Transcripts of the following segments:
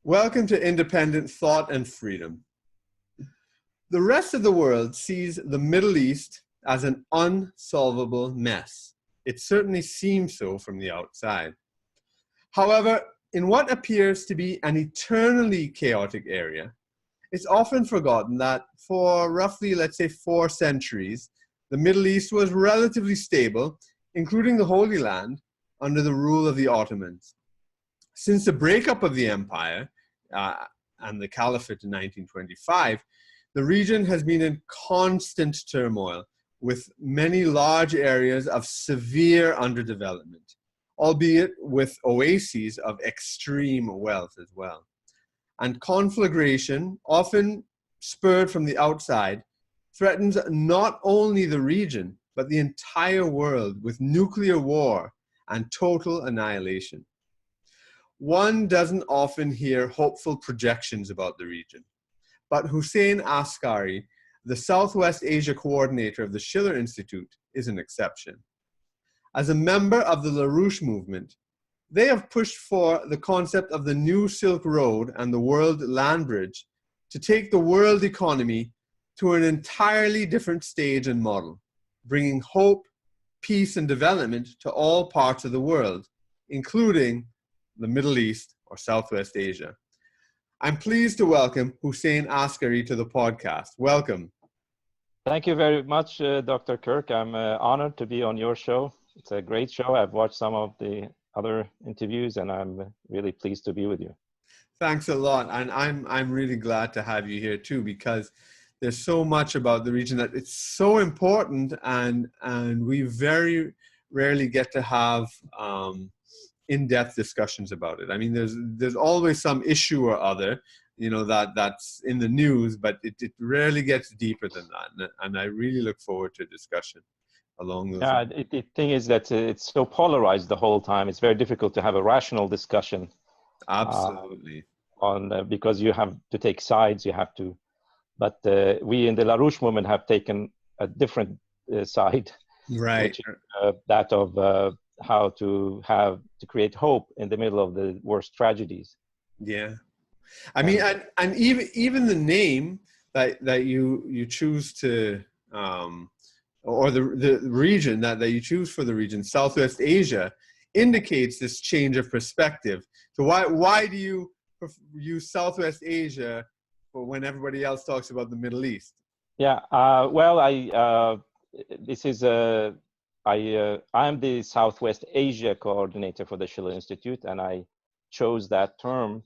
Welcome to Independent Thought and Freedom. The rest of the world sees the Middle East as an unsolvable mess. It certainly seems so from the outside. However, in what appears to be an eternally chaotic area, it's often forgotten that for roughly, let's say, 4 centuries, the Middle East was relatively stable, including the Holy Land, under the rule of the Ottomans. Since the breakup of the empire and the caliphate in 1925, the region has been in constant turmoil, with many large areas of severe underdevelopment, albeit with oases of extreme wealth as well. And conflagration, often spurred from the outside, threatens not only the region, but the entire world with nuclear war and total annihilation. One doesn't often hear hopeful projections about the region, but Hussein Askary, the Southwest Asia coordinator of the Schiller Institute, is an exception. As a member of the LaRouche movement, they have pushed for the concept of the New Silk Road and the World Land Bridge to take the world economy to an entirely different stage and model, bringing hope, peace, and development to all parts of the world, including the Middle East or Southwest Asia. I'm pleased to welcome Hussein Askary to the podcast. Welcome. Thank you very much, Dr. Kirk. I'm honored to be on your show. It's a great show. I've watched some of the other interviews and I'm really pleased to be with you. Thanks a lot. And I'm really glad to have you here too, because there's so much about the region that it's so important, and we very rarely get to have in-depth discussions about it. I mean, there's always some issue or other, you know, that's in the news, but it rarely gets deeper than that. And I really look forward to a discussion along those lines. The thing is that it's so polarized the whole time. It's very difficult to have a rational discussion. Absolutely. Because you have to take sides, you have to. But we in the LaRouche movement have taken a different side, right? Which is, that of how to create hope in the middle of the worst tragedies. Yeah, I mean, and even the name that you choose to, or the region that you choose for the region, Southwest Asia, indicates this change of perspective. So why do you use Southwest Asia when everybody else talks about the Middle East? Yeah, well, I'm the Southwest Asia coordinator for the Schiller Institute, and I chose that term,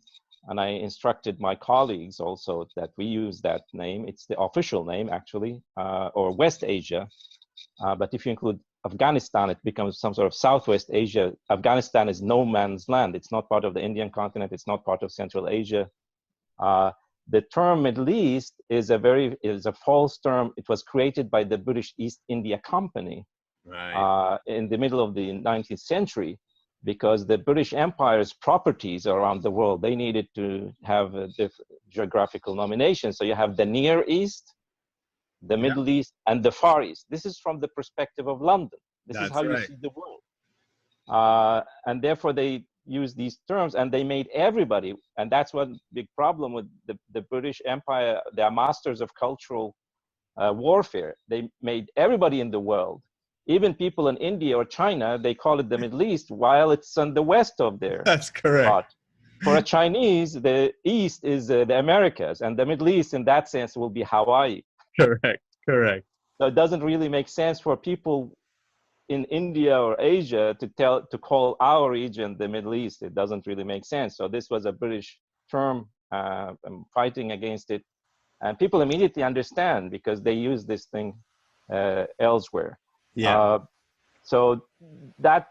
and I instructed my colleagues also that we use that name. It's the official name, actually, or West Asia. But if you include Afghanistan, it becomes some sort of Southwest Asia. Afghanistan is no man's land. It's not part of the Indian continent. It's not part of Central Asia. The term Middle East is a false term. It was created by the British East India Company. Right. In the middle of the 19th century, because the British Empire's properties around the world, they needed to have a geographical nomination. So you have the Near East, the Middle East, and the Far East. This is from the perspective of London. This is how you see the world. And therefore they use these terms, and they made everybody, and that's one big problem with the British Empire. They are masters of cultural warfare. They made everybody in the world, even people in India or China, they call it the Middle East, while it's on the west of there. That's correct. But for a Chinese, the East is the Americas, and the Middle East, in that sense, will be Hawaii. Correct. So it doesn't really make sense for people in India or Asia to call our region the Middle East. It doesn't really make sense. So this was a British term. I'm fighting against it, and people immediately understand because they use this thing elsewhere. Yeah. So that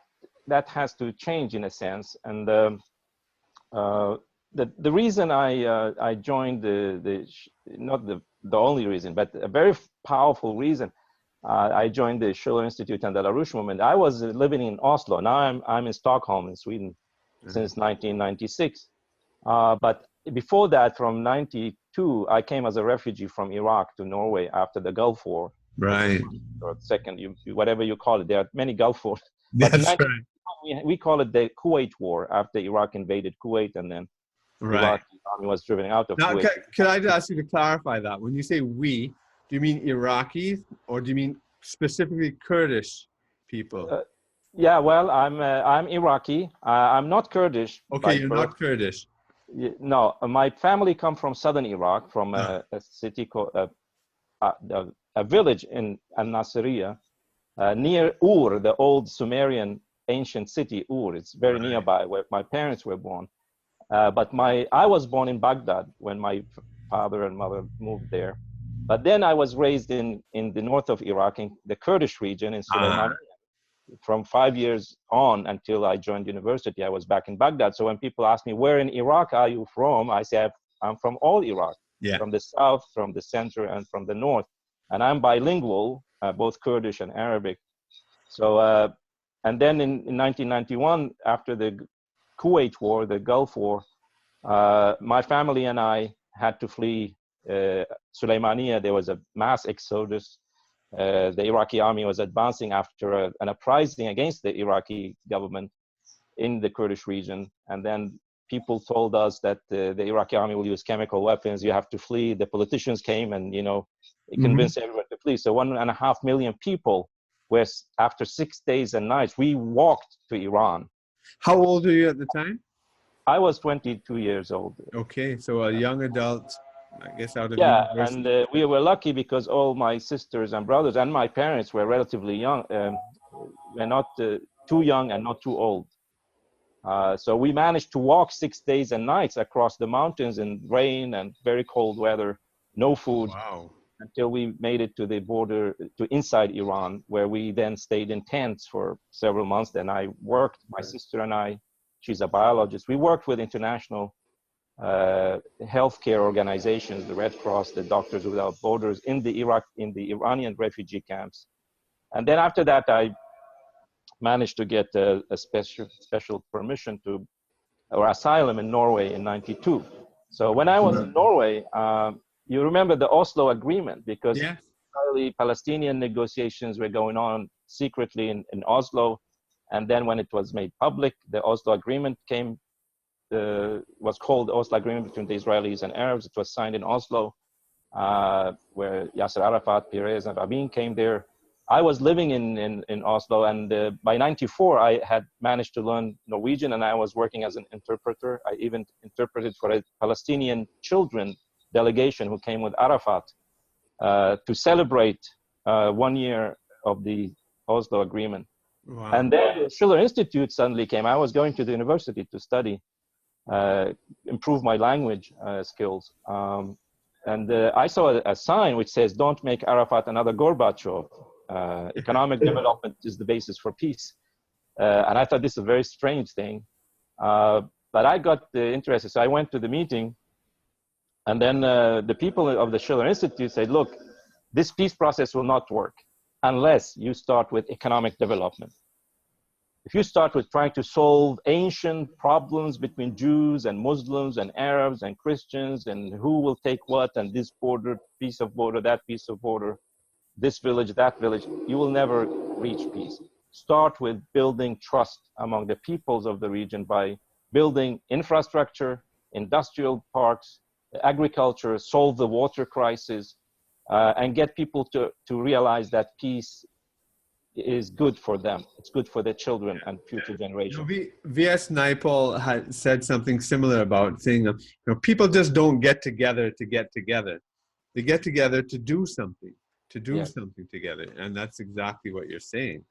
has to change in a sense, and the reason I joined not the only reason, but a very powerful reason I joined the Schiller Institute and the LaRouche movement. I was living in Oslo. Now I'm in Stockholm in Sweden since 1996. But before that, from 92, I came as a refugee from Iraq to Norway after the Gulf War. Right. Or second, whatever you call it. There are many Gulf Wars. But That's right. we call it the Kuwait War, after Iraq invaded Kuwait, and then Iraq army was driven out of Now, Kuwait. could I just ask you to clarify that? When you say we, do you mean Iraqis or do you mean specifically Kurdish people? Yeah, well, I'm Iraqi. I'm not Kurdish Okay, by you're birth. not Kurdish. No, my family come from southern Iraq, from a city called a village in Al-Nasiriyah, near Ur, the old Sumerian ancient city Ur. It's very nearby where my parents were born. But I was born in Baghdad when my father and mother moved there. But then I was raised in the north of Iraq, in the Kurdish region in Sulaymaniyah. From 5 years on until I joined university, I was back in Baghdad. So when people ask me, where in Iraq are you from? I say, I'm from all Iraq, from the south, from the center, and from the north. And I'm bilingual, both Kurdish and Arabic. So, and then in 1991, after the Kuwait War, the Gulf War, my family and I had to flee Sulaymaniyah. There was a mass exodus. The Iraqi army was advancing after an uprising against the Iraqi government in the Kurdish region. And then people told us that the Iraqi army will use chemical weapons. You have to flee. The politicians came and, convinced everyone to flee. So 1.5 million people were, after 6 days and nights, we walked to Iran. How old were you at the time? I was 22 years old. Okay, so a young adult, I guess, out of university. And we were lucky because all my sisters and brothers and my parents were relatively young. We're not too young and not too old. So we managed to walk 6 days and nights across the mountains in rain and very cold weather, no food, until we made it to the border, to inside Iran, where we then stayed in tents for several months. Then I worked, my sister and I, she's a biologist. We worked with international healthcare organizations, the Red Cross, the Doctors Without Borders in the Iranian refugee camps. And then after that, I managed to get a special permission or asylum in Norway in '92. So when I was in Norway, you remember the Oslo Agreement, because Palestinian negotiations were going on secretly in Oslo. And then when it was made public, the Oslo Agreement was called the Oslo Agreement between the Israelis and Arabs. It was signed in Oslo, where Yasser Arafat, Peres, and Rabin came there. I was living in Oslo, and by '94, I had managed to learn Norwegian, and I was working as an interpreter. I even interpreted for a Palestinian children delegation who came with Arafat to celebrate 1 year of the Oslo Agreement. Wow. And then the Schiller Institute suddenly came. I was going to the university to study, improve my language skills. And I saw a sign which says, don't make Arafat another Gorbachev. Economic development is the basis for peace. And I thought this is a very strange thing. But I got interested. So I went to the meeting. And then the people of the Schiller Institute said, look, this peace process will not work unless you start with economic development. If you start with trying to solve ancient problems between Jews and Muslims and Arabs and Christians and who will take what and this border, piece of border, that piece of border, this village, that village, you will never reach peace. Start with building trust among the peoples of the region by building infrastructure, industrial parks, agriculture, solve the water crisis, and get people to realize that peace is good for them. It's good for their children and future generations. V.S. Naipaul had said something similar about saying, people just don't get together to get together. They get together to do something, something together. And that's exactly what you're saying.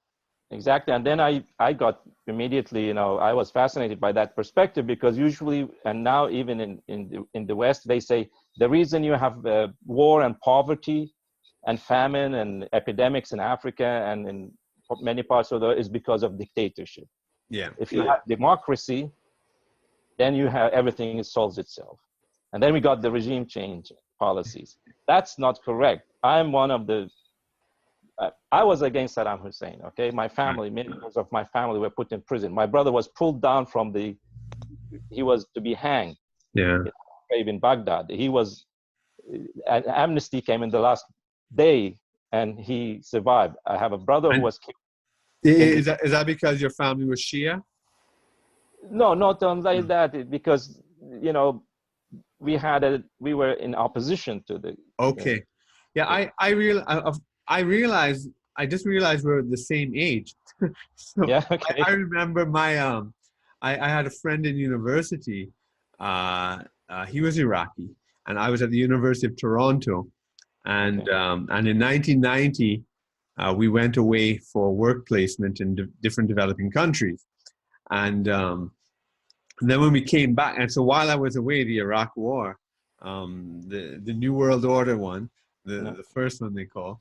Exactly. And then I got immediately, I was fascinated by that perspective, because usually, and now even in the West, they say the reason you have war and poverty and famine and epidemics in Africa and in many parts of the world is because of dictatorship. Yeah. If you have democracy, then you have everything solves itself. And then we got the regime change policies. That's not correct. I'm one of the I was against Saddam Hussein, okay? My family, many members of my family were put in prison. My brother was pulled down from he was to be hanged. Yeah. In Baghdad. Amnesty came in the last day and he survived. I have a brother who was killed. Is that because your family was Shia? No, not like that, because, we were in opposition to the. Okay. Yeah, I just realized we're the same age. So Yeah. Okay. I remember I had a friend in university. He was Iraqi, and I was at the University of Toronto. And in 1990, we went away for work placement in different developing countries. And then when we came back, and so while I was away, the Iraq War, the New World Order one, the first one they call,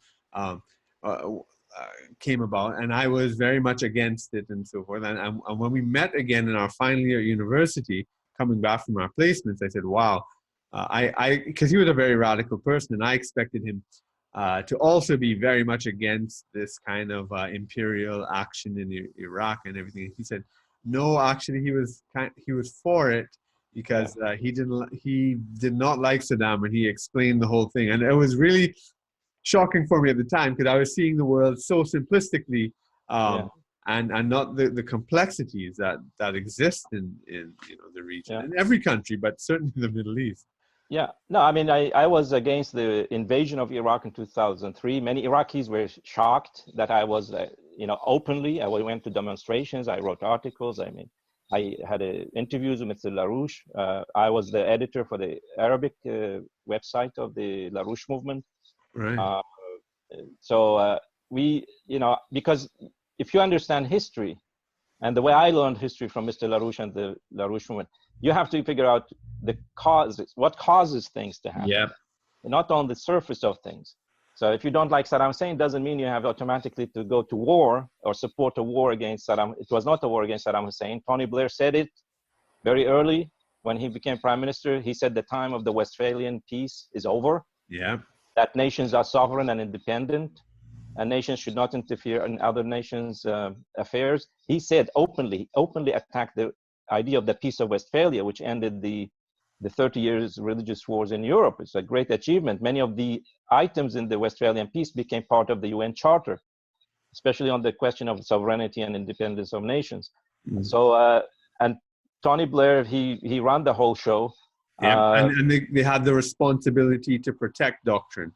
came about, and I was very much against it and so forth. And when we met again in our final year at university, coming back from our placements, I said, wow, because he was a very radical person, and I expected him to also be very much against this kind of imperial action in Iraq and everything. He said, no, actually, he was for it because he did not like Saddam, and he explained the whole thing. And it was really shocking for me at the time because I was seeing the world so simplistically, and not the complexities that exist in the region, in every country, but certainly the Middle East. Yeah, no, I mean, I was against the invasion of Iraq in 2003. Many Iraqis were shocked that I was, openly. I went to demonstrations. I wrote articles. I mean, I had interviews with Mr. LaRouche. I was the editor for the Arabic website of the LaRouche movement. Right. So because if you understand history, and the way I learned history from Mr. LaRouche and the LaRouche movement, you have to figure out the causes, what causes things to happen. Yeah. Not on the surface of things. So if you don't like Saddam Hussein, doesn't mean you have automatically to go to war or support a war against Saddam. It was not a war against Saddam Hussein. Tony Blair said it very early when he became prime minister. He said the time of the Westphalian peace is over. Yeah. That nations are sovereign and independent, and nations should not interfere in other nations' affairs. He said openly attacked the idea of the Peace of Westphalia, which ended the 30 years religious wars in Europe. It's a great achievement. Many of the items in the Westphalian peace became part of the UN Charter, especially on the question of sovereignty and independence of nations. Mm-hmm. So, and Tony Blair, he ran the whole show. Yeah, and they had the responsibility to protect doctrine.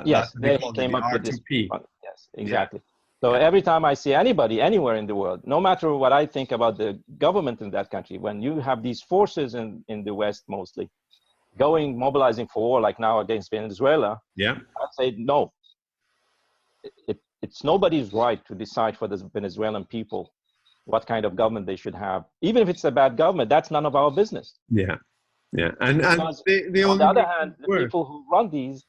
Yes, they came up with this. Yes, exactly. Yeah. So every time I see anybody anywhere in the world, no matter what I think about the government in that country, when you have these forces in the West mostly mobilizing for war, like now against Venezuela, I say no. It's nobody's right to decide for the Venezuelan people what kind of government they should have. Even if it's a bad government, that's none of our business. Yeah, yeah. And they on the other hand, the people who run these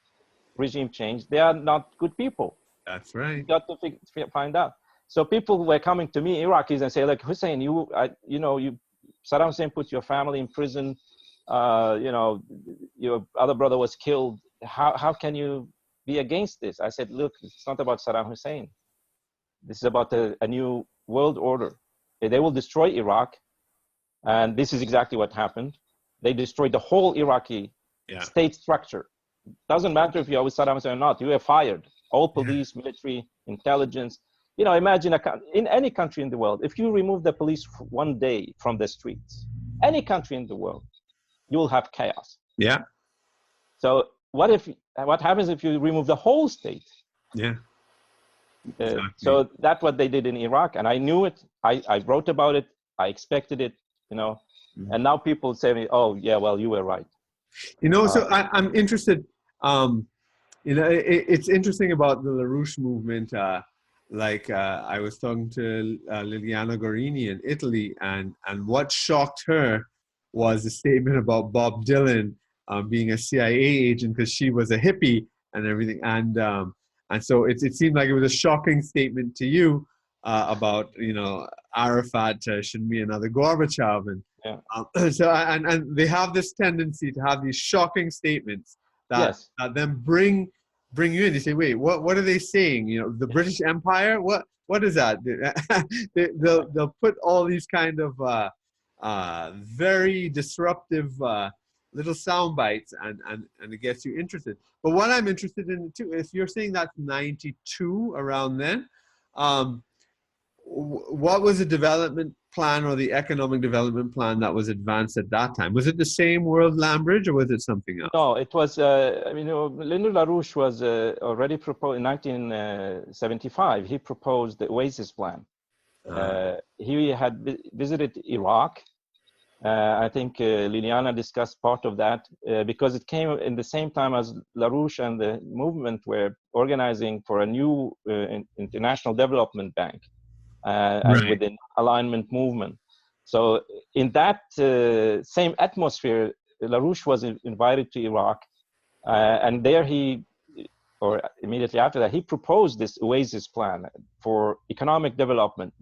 regime change, they are not good people. That's right. You got to find out. So people were coming to me, Iraqis, and say, like, Hussein, Saddam Hussein put your family in prison. Your other brother was killed. How can you be against this? I said, look, it's not about Saddam Hussein. This is about a new world order. They will destroy Iraq, and this is exactly what happened. They destroyed the whole Iraqi state structure. Doesn't matter if you're with Saddam Hussein or not. You were fired. All police, military, intelligence. Imagine in any country in the world, if you remove the police one day from the streets, any country in the world, you will have chaos. Yeah. So what happens if you remove the whole state? Yeah. Exactly. So that's what they did in Iraq, and I knew it. I wrote about it. I expected it. Mm-hmm. And now people say, "Oh, yeah, well, you were right." So I'm interested. It's interesting about the LaRouche movement. I was talking to Liliana Gorini in Italy, and what shocked her was the statement about Bob Dylan being a CIA agent because she was a hippie and everything. And so it seemed like it was a shocking statement to you about Arafat shouldn't be another Gorbachev, and they have this tendency to have these shocking statements that then bring you in. They say, wait, what are they saying? The British Empire? What is that? They'll put all these kind of very disruptive little sound bites, and it gets you interested. But what I'm interested in too, if you're saying that's 92 around then, what was the development plan or the economic development plan that was advanced at that time? Was it the same World Land Bridge, or was it something else? No, it was, Leonard LaRouche was already proposed in 1975. He proposed the oases plan. He had visited Iraq. I think Liliana discussed part of that because it came in the same time as LaRouche and the movement were organizing for a new international development bank and with the alignment movement. So in that same atmosphere, LaRouche was invited to Iraq, and there or immediately after that, he proposed this oasis plan for economic development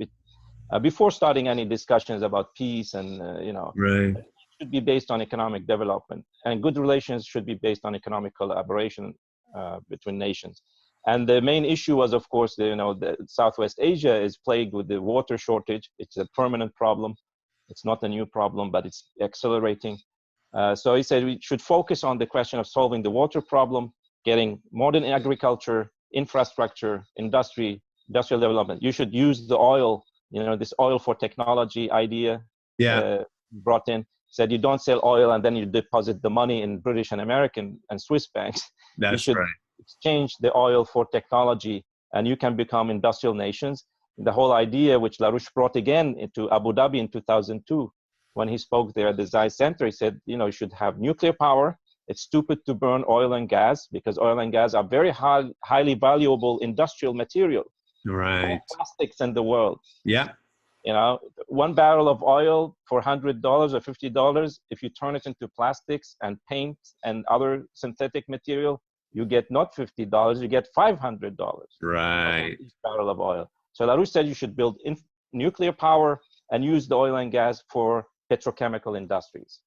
before starting any discussions about peace and, it should be based on economic development, and good relations should be based on economic collaboration between nations. And the main issue was, of course, the Southwest Asia is plagued with the water shortage. It's a permanent problem. It's not a new problem, but it's accelerating. So he said we should focus on the question of solving the water problem, getting modern agriculture, infrastructure, industrial development. You should use the oil, this oil for technology idea brought in. Said you don't sell oil and then you deposit the money in British and American and Swiss banks. You should exchange the oil for technology, and you can become industrial nations. The whole idea, which LaRouche brought again into Abu Dhabi in 2002, when he spoke there at the Zeiss Center, he said, you should have nuclear power. It's stupid to burn oil and gas because oil and gas are very highly valuable industrial material. Right. All plastics in the world. Yeah. One barrel of oil for $100 or $50, if you turn it into plastics and paint and other synthetic material, you get not $50, you get $500. Right. Each barrel of oil. So LaRouche said you should build nuclear power and use the oil and gas for petrochemical industries.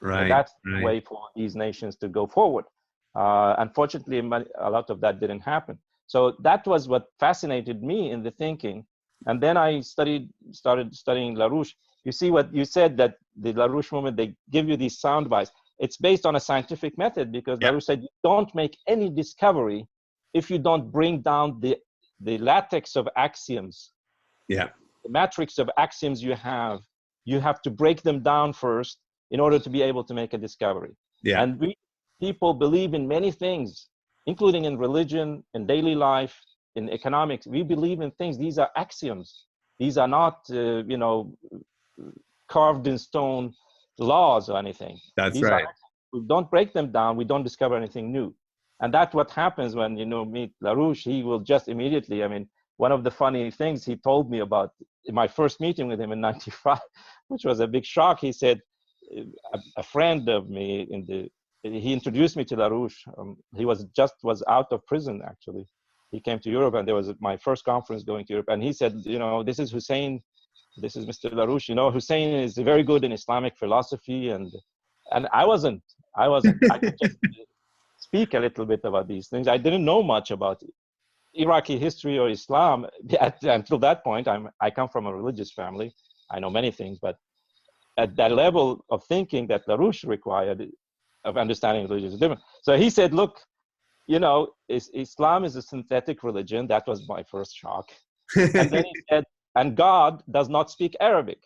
Right. So that's the way for these nations to go forward. Unfortunately, a lot of that didn't happen. So that was what fascinated me in the thinking. And then I started studying LaRouche. You see what you said, that the LaRouche movement, they give you these sound bites. It's based on a scientific method because LaRouche said you don't make any discovery if you don't bring down the latex of axioms. Yeah. The matrix of axioms you have to break them down first in order to be able to make a discovery. Yeah. And people believe in many things, including in religion, in daily life, in economics. We believe in things. These are axioms. These are not, carved in stone laws or anything. That's right. We don't break them down. We don't discover anything new. And that's what happens when, meet LaRouche. He will just immediately, one of the funny things he told me about in my first meeting with him in 95, which was a big shock. He said, a friend of me he introduced me to LaRouche. He was out of prison, actually. He came to Europe, and there was my first conference going to Europe. And he said, this is Hussein. This is Mr. LaRouche. Hussein is very good in Islamic philosophy. And I wasn't. I could just speak a little bit about these things. I didn't know much about Iraqi history or Islam until that point. I come from a religious family. I know many things, but at that level of thinking that LaRouche required of understanding religion is different. So he said, look, Islam is a synthetic religion. That was my first shock. And then he said, and God does not speak Arabic.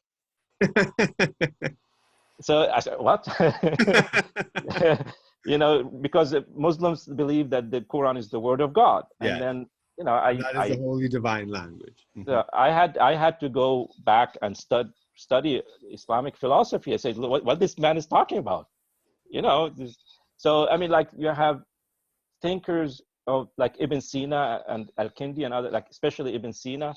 So I said, what? Because Muslims believe that the Quran is the word of God. And then, that is the holy divine language. So I had to go back and study Islamic philosophy. I said, what this man is talking about, So, you have thinkers of like Ibn Sina and Al-Kindi and other, like especially Ibn Sina.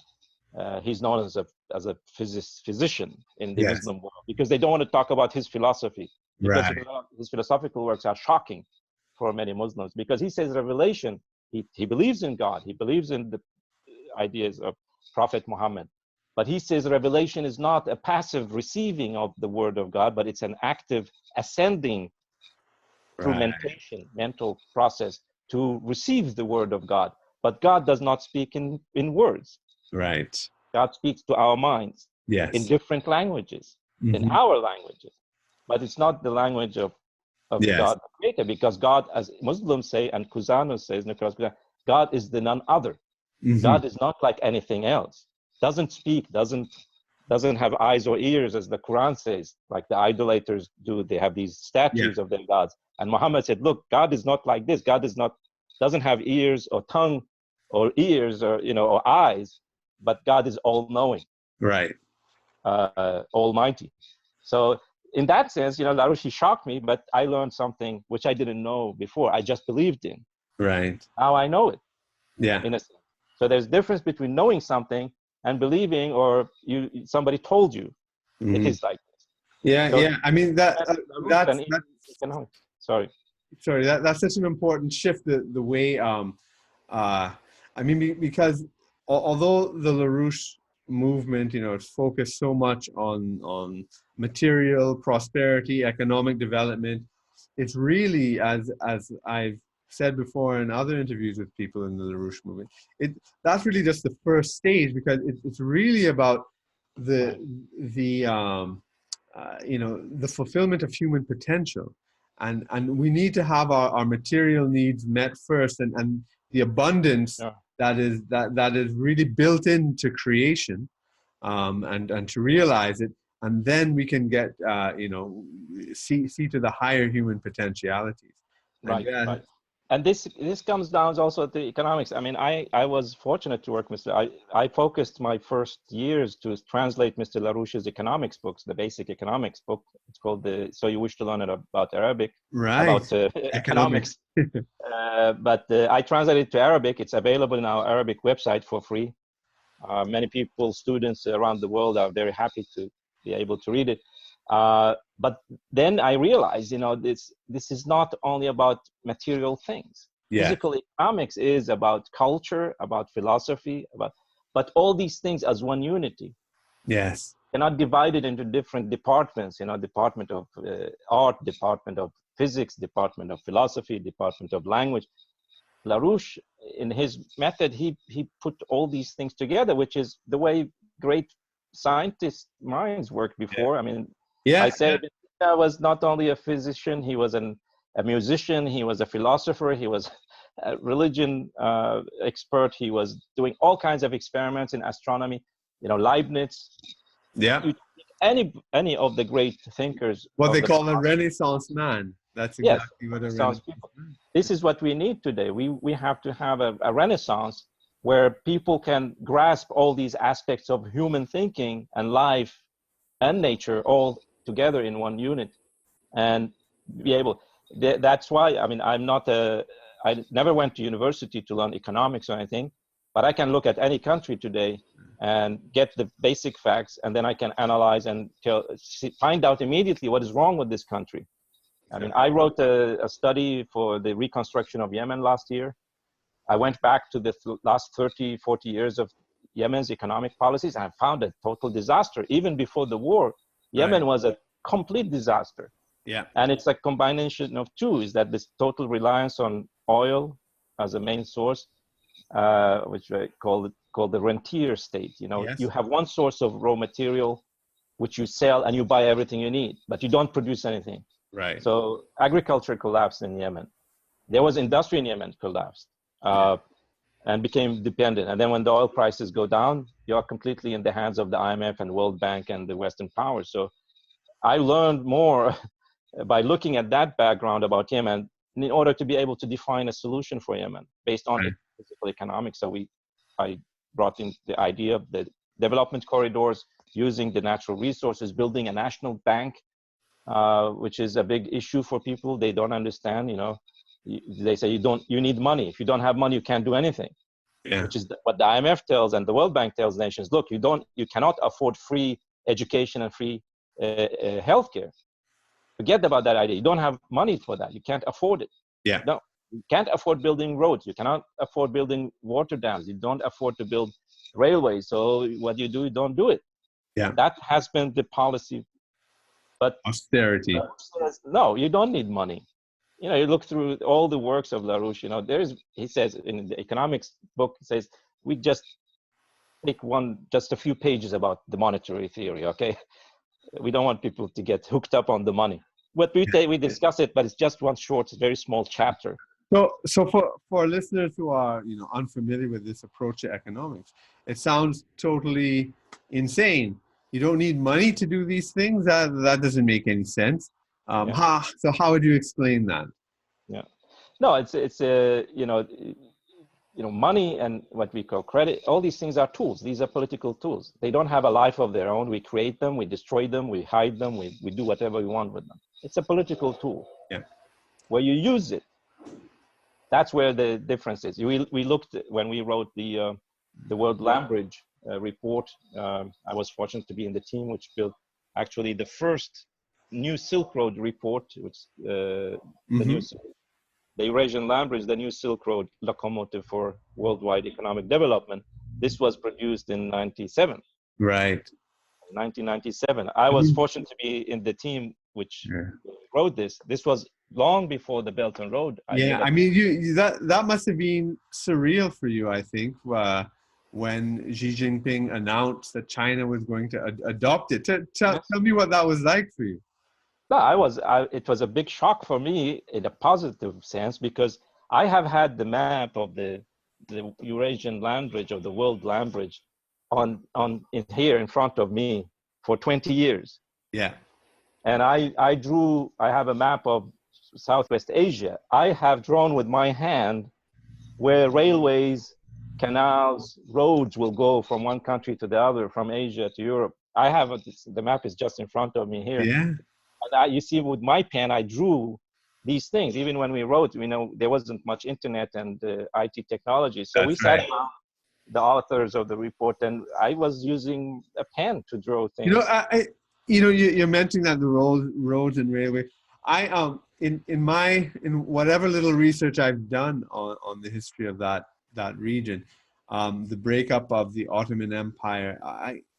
He's known as a physician in the Muslim world because they don't want to talk about his philosophy. Because his philosophical works are shocking for many Muslims because he says revelation, he believes in God, he believes in the ideas of Prophet Muhammad. But he says revelation is not a passive receiving of the word of God, but it's an active ascending through mental process to receive the word of God. But God does not speak in words. Right. God speaks to our minds in different languages, in our languages. But it's not the language of God the creator, because God, as Muslims say, and Kuzano says, God is the none other. God is not like anything else. Doesn't speak, doesn't doesn't have eyes or ears, as the Quran says, like the idolaters do. They have these statues of their gods. And Muhammad said, look, God is not like this. God doesn't have ears or tongue or ears or, or eyes, but God is all-knowing. Right. Almighty. So in that sense, Larouche shocked me, but I learned something which I didn't know before. I just believed in. Right. Now I know it. Yeah. In a sense. So there's difference between knowing something and believing, or somebody told you it is like this. Yeah, So, yeah. I mean that's economics. Sorry, that's such an important shift. The way I mean, because although the LaRouche movement, it's focused so much on material prosperity, economic development, it's really, as I've said before in other interviews with people in the LaRouche movement, that's really just the first stage, because it's really about the fulfillment of human potential, and we need to have our material needs met first, and the abundance that is really built into creation, and to realize it, and then we can get see to the higher human potentialities. Right. And this comes down also to economics. I mean, I was fortunate to work with I focused my first years to translate Mr. LaRouche's economics books, the basic economics book. It's called So You Wish to Learn about Arabic, about economics. But I translated it to Arabic. It's available in our Arabic website for free. Many people, students around the world, are very happy to be able to read it. But then I realized, this is not only about material things. Physical economics is about culture, about philosophy, but all these things as one unity. Yes. They're not divided into different departments, department of art, department of physics, department of philosophy, department of language. LaRouche, in his method, he put all these things together, which is the way great scientists' minds worked before. I mean, I said I was not only a physician, he was a musician, he was a philosopher, he was a religion expert, he was doing all kinds of experiments in astronomy, Leibniz. Yeah. Any of the great thinkers. What they call a Renaissance man. That's exactly what a Renaissance man. This is what we need today. We have to have a Renaissance where people can grasp all these aspects of human thinking and life and nature all together in one unit, and be able. That's why, I mean, I never went to university to learn economics or anything, but I can look at any country today and get the basic facts, and then I can analyze and find out immediately what is wrong with this country. I mean, I wrote a study for the reconstruction of Yemen last year. I went back to the last 30, 40 years of Yemen's economic policies, and I found a total disaster. Even before the war, Yemen was a complete disaster. Yeah. And it's a combination of two, is that this total reliance on oil as a main source, which I call the rentier state. You have one source of raw material, which you sell and you buy everything you need, but you don't produce anything. Right. So agriculture collapsed in Yemen. There was industry in Yemen collapsed and became dependent. And then when the oil prices go down, you're completely in the hands of the IMF and World Bank and the Western powers. So I learned more by looking at that background about Yemen in order to be able to define a solution for Yemen based on physical economics. So I brought in the idea of the development corridors, using the natural resources, building a national bank, which is a big issue for people. They don't understand, they say you need money. If you don't have money, you can't do anything. Which is what the IMF tells and the World Bank tells nations. Look, you cannot afford free education and free healthcare. Forget about that idea. You don't have money for that. You can't afford it. Yeah. No, you can't afford building roads. You cannot afford building water dams. You don't afford to build railways. So what you do, you don't do it. Yeah. That has been the policy. But austerity. No, you don't need money. You look through all the works of LaRouche, he says in the economics book, he says, we just take just a few pages about the monetary theory, okay? We don't want people to get hooked up on the money. But we discuss it, but it's just one short, very small chapter. So for listeners who are unfamiliar with this approach to economics, it sounds totally insane You don't need money to do these things. That doesn't make any sense. Yeah. So how would you explain that? Yeah. No, it's a money and what we call credit. All these things are tools. These are political tools. They don't have a life of their own. We create them, we destroy them, we hide them, we do whatever we want with them. It's a political tool. Yeah. Where you use it, that's where the difference is. We looked when we wrote the World Land Bridge report. I was fortunate to be in the team which built actually the first new Silk Road report, which the Eurasian Land Bridge, the new Silk Road locomotive for worldwide economic development. This was produced in 97. Right. 1997. I was fortunate to be in the team which wrote this. This was long before the Belt and Road. I mean, that must have been surreal for you, I think, when Xi Jinping announced that China was going to adopt it. Tell me what that was like for you. No, it was a big shock for me in a positive sense, because I have had the map of the Eurasian Land Bridge, of the World Land Bridge, here in front of me for 20 years. Yeah. And I have a map of Southwest Asia. I have drawn with my hand where railways, canals, roads will go from one country to the other, from Asia to Europe. The map is just in front of me here. Yeah. And you see, with my pen, I drew these things. Even when we wrote, there wasn't much internet and IT technology. So we sat down, the authors of the report, and I was using a pen to draw things. You're mentioning that the roads and railway. In whatever little research I've done on the history of that region, the breakup of the Ottoman Empire.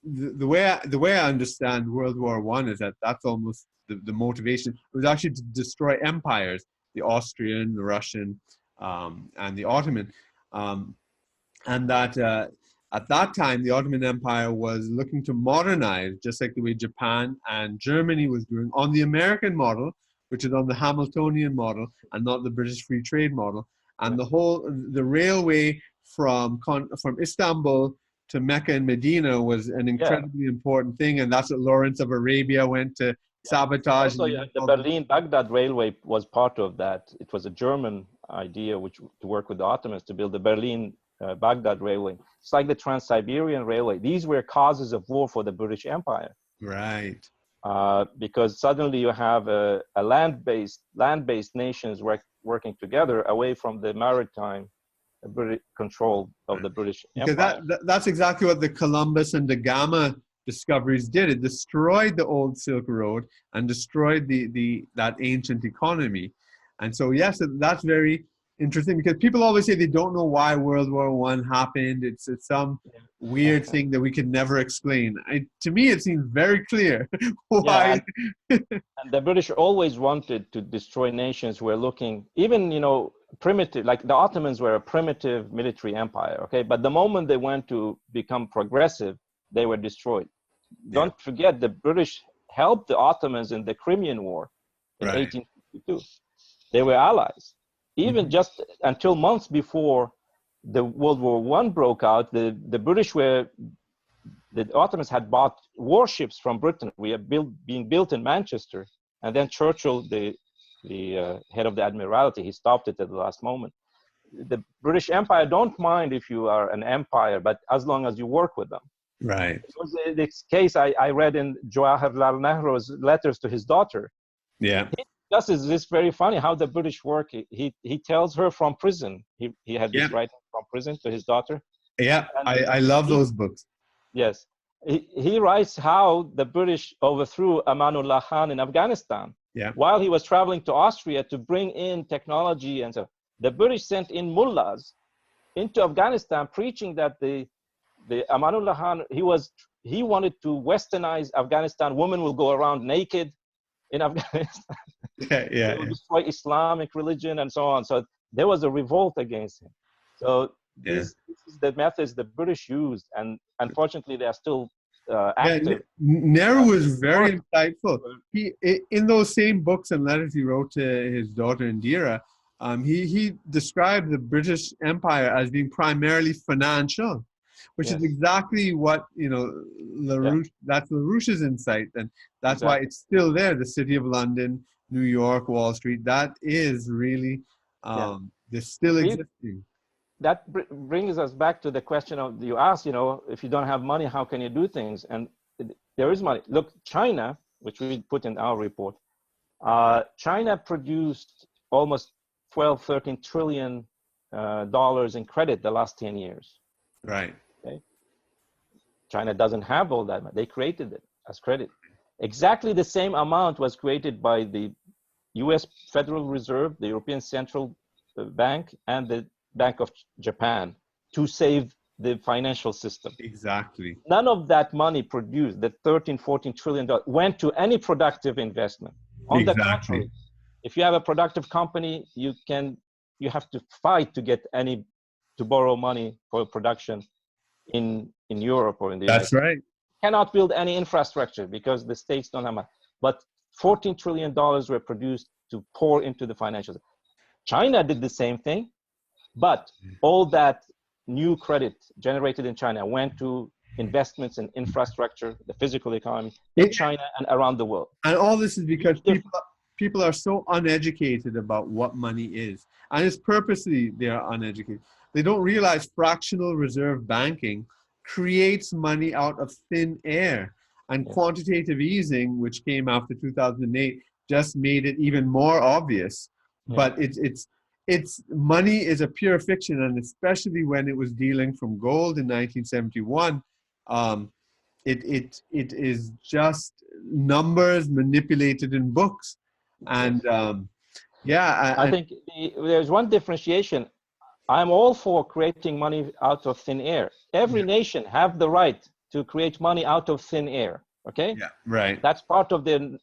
The way I understand World War I is that's almost the motivation. It was actually to destroy empires, the Austrian, the Russian, and the Ottoman, and that at that time the Ottoman Empire was looking to modernize, just like the way Japan and Germany was doing, on the American model, which is on the Hamiltonian model and not the British free trade model. And the railway from Istanbul to Mecca and Medina was an incredibly important thing, and that's what Lawrence of Arabia went to sabotage. Also, the Berlin-Baghdad railway was part of that. It was a German idea to work with the Ottomans to build the Berlin-Baghdad railway. It's like the Trans-Siberian Railway. These were causes of war for the British Empire. Right. Because suddenly you have a land-based nations working together away from the maritime control of the British Empire. Because that's exactly what the Columbus and the Gama discoveries did. It destroyed the old Silk Road and destroyed that ancient economy. And so, yes, that's very interesting, because people always say they don't know why World War I happened. It's some weird thing that we can never explain. To me, it seems very clear why. And the British always wanted to destroy nations who were looking, even, primitive, like the Ottomans were a primitive military empire, okay? But the moment they went to become progressive, they were destroyed. Don't forget, the British helped the Ottomans in the Crimean War in 1852. They were allies. Even just until months before the World War I broke out, the Ottomans had bought warships from Britain. We are being built in Manchester. And then Churchill, the head of the Admiralty, he stopped it at the last moment. The British Empire don't mind if you are an empire, but as long as you work with them. Right. It was this case I read in Jawaharlal Nehru's letters to his daughter. Yeah. This is very funny how the British work. He tells her from prison. He had this writing from prison to his daughter. Yeah, I love those books. Yes. He writes how the British overthrew Amanullah Khan in Afghanistan. Yeah. While he was traveling to Austria to bring in technology, and so the British sent in mullahs into Afghanistan preaching that the Amanullah Khan, he wanted to westernize Afghanistan. Women will go around naked in Afghanistan. They will destroy Islamic religion and so on. So there was a revolt against him. So this is the methods the British used, and unfortunately they are still active. Nehru was very insightful. He, in those same books and letters he wrote to his daughter Indira, he described the British Empire as being primarily financial. which is Yes. exactly what, Yeah. LaRouche, that's LaRouche's insight. And that's why Exactly. it's still there. The City of London, New York, Wall Street, that is really, Yeah. they're still We existing. that brings us back to the question of you asked, if you don't have money, how can you do things? And there is money. Look, China, which we put in our report, China produced almost 12, 13 trillion dollars in credit the last 10 years. Right. Okay? China doesn't have all that. They created it as credit. Exactly the same amount was created by the US Federal Reserve, the European Central Bank, and the Bank of Japan to save the financial system. Exactly. None of that money produced, the 13, 14 trillion dollars, went to any productive investment. On the Exactly. contrary, if you have a productive company, you have to fight to borrow money for production in Europe or in the United That's States. right. Cannot build any infrastructure because the states don't have money. But $14 trillion were produced to pour into the financial system. China did the same thing, but all that new credit generated in China went to investments in infrastructure, the physical economy in China and around the world. And all this is because people are so uneducated about what money is. And it's purposely they are uneducated. They don't realize fractional reserve banking creates money out of thin air. And quantitative easing, which came after 2008, just made it even more obvious. But it's money is a pure fiction, and especially when it was dealing from gold in 1971, it is just numbers manipulated in books. And I think there's one differentiation. I'm all for creating money out of thin air. Every nation have the right to create money out of thin air. Okay? Yeah, right. That's part of the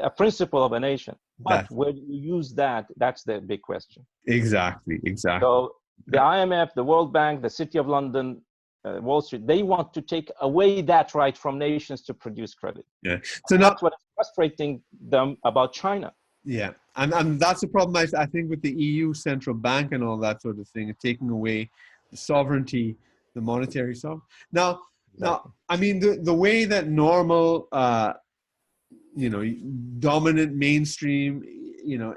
a principle of a nation. But where do you use that? That's the big question. Exactly. So the IMF, the World Bank, the City of London, Wall Street, they want to take away that right from nations to produce credit. Yeah. So that's what's frustrating them about China. Yeah, and that's the problem I think with the EU central bank and all that sort of thing, taking away the sovereignty, the monetary sovereignty. Now, I mean, the way that normal, dominant mainstream,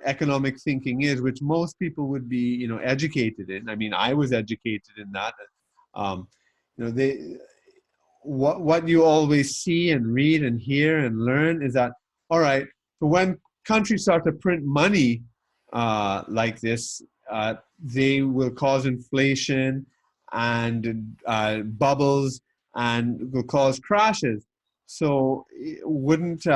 economic thinking is, which most people would be, educated in. I mean, I was educated in that. What you always see and read and hear and learn is that, all right, so when countries start to print money like this, they will cause inflation and bubbles and will cause crashes. So wouldn't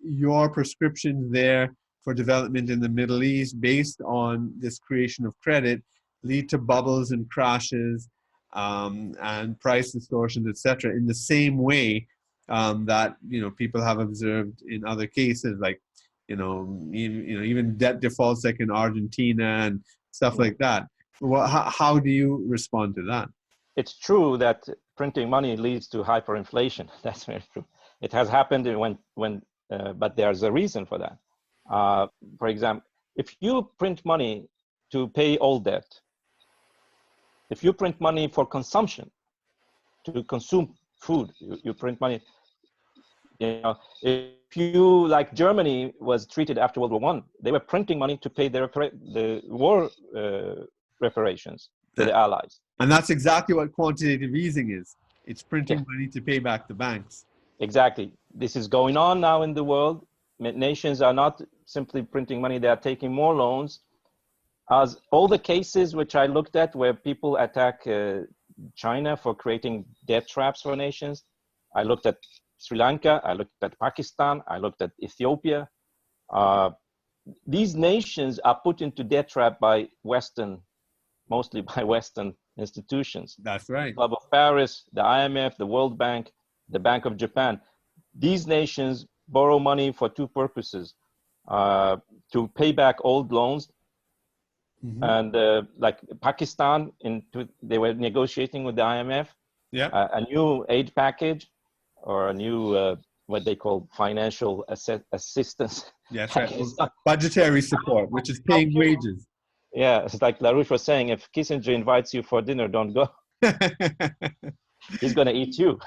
your prescriptions there for development in the Middle East based on this creation of credit lead to bubbles and crashes and price distortions, etc., in the same way that people have observed in other cases, like even debt defaults like in Argentina and stuff like that? Well, how do you respond to that? It's true that printing money leads to hyperinflation. That's very true. It has happened but there's a reason for that. For example, if you print money to pay all debt, if you print money for consumption, to consume food, you print money. If you, like Germany was treated after World War I, they were printing money to pay the war reparations to the Allies. And that's exactly what quantitative easing is. It's printing money to pay back the banks. Exactly. This is going on now in the world. Nations are not simply printing money, they are taking more loans. As all the cases which I looked at where people attack China for creating debt traps for nations, I looked at Sri Lanka, I looked at Pakistan, I looked at Ethiopia. These nations are put into debt trap by mostly by Western institutions. That's right. The Club of Paris, the IMF, the World Bank, the Bank of Japan. These nations borrow money for two purposes: to pay back old loans. Mm-hmm. And like Pakistan, they were negotiating with the IMF a new aid package, or a new what they call financial assistance. Yes, right. Budgetary support, which is paying wages. Yeah, it's like LaRouche was saying, if Kissinger invites you for dinner, don't go. He's going to eat you.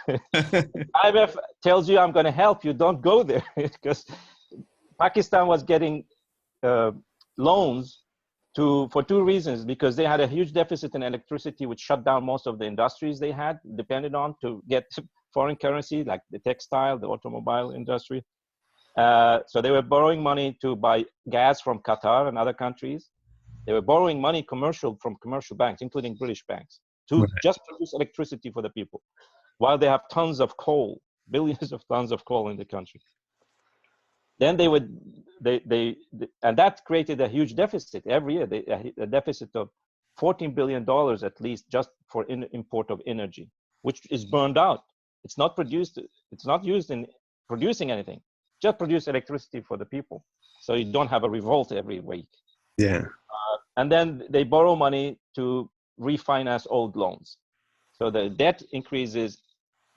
IMF tells you, I'm going to help you, don't go there. Because Pakistan was getting loans for two reasons, because they had a huge deficit in electricity, which shut down most of the industries they had depended on to get foreign currency, like the textile, the automobile industry. So they were borrowing money to buy gas from Qatar and other countries. They were borrowing money from commercial banks, including British banks, to just produce electricity for the people, while they have tons of coal, billions of tons of coal in the country. Then and that created a huge deficit every year, a deficit of $14 billion at least just for import of energy, which is burned out. It's not produced, it's not used in producing anything, just produce electricity for the people. So you don't have a revolt every week. Yeah. And then they borrow money to refinance old loans. So the debt increases,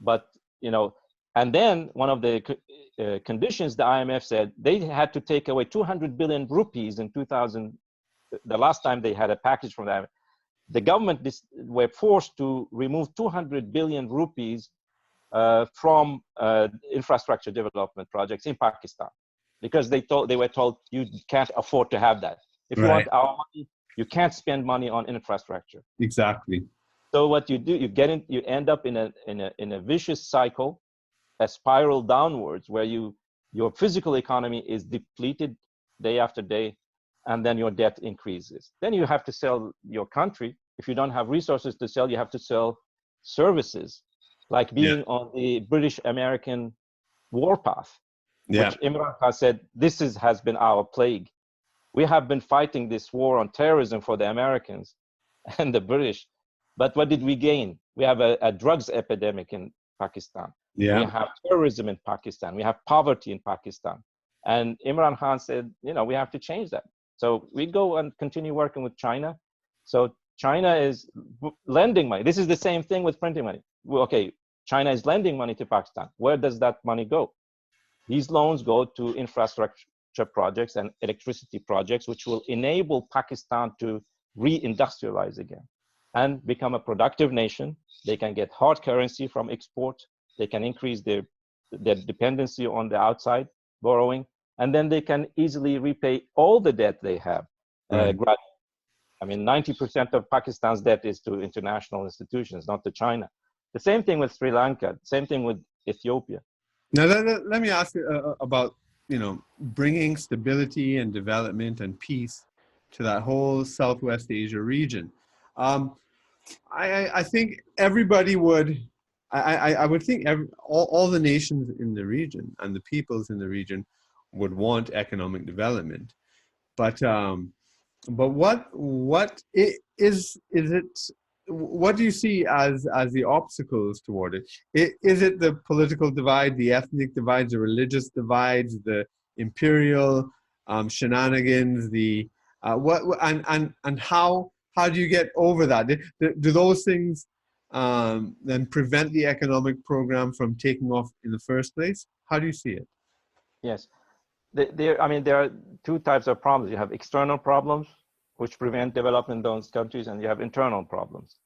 but, and then one of the conditions the IMF said, they had to take away 200 billion rupees in 2000. The last time they had a package from the IMF, the government were forced to remove 200 billion rupees from infrastructure development projects in Pakistan, because they were told you can't afford to have that. If you want our money, you can't spend money on infrastructure. Exactly. So what you do, you end up in a vicious cycle, a spiral downwards, where your physical economy is depleted day after day, and then your debt increases. Then you have to sell your country. If you don't have resources to sell, you have to sell services, like being on the British-American warpath, which Imran Khan said, this has been our plague. We have been fighting this war on terrorism for the Americans and the British, but what did we gain? We have a drugs epidemic in Pakistan. We have terrorism in Pakistan. We have poverty in Pakistan. And Imran Khan said, we have to change that. So we go and continue working with China. So China is lending money. This is the same thing with printing money. Well, okay, China is lending money to Pakistan. Where does that money go? These loans go to infrastructure projects and electricity projects, which will enable Pakistan to re-industrialize again and become a productive nation. They can get hard currency from export. They can increase their dependency on the outside borrowing, and then they can easily repay all the debt they have. Gradually. I mean, 90% of Pakistan's debt is to international institutions, not to China. The same thing with Sri Lanka, same thing with Ethiopia. Now, let me ask you about, bringing stability and development and peace to that whole Southwest Asia region. I think everybody would, I would think all the nations in the region and the peoples in the region would want economic development. But what is it? What do you see as the obstacles toward it? Is it the political divide, the ethnic divides, the religious divides, the imperial shenanigans, and how do you get over that? Do those things then prevent the economic program from taking off in the first place? How do you see it? Yes, there are two types of problems. You have external problems, which prevent development in those countries, and you have internal problems.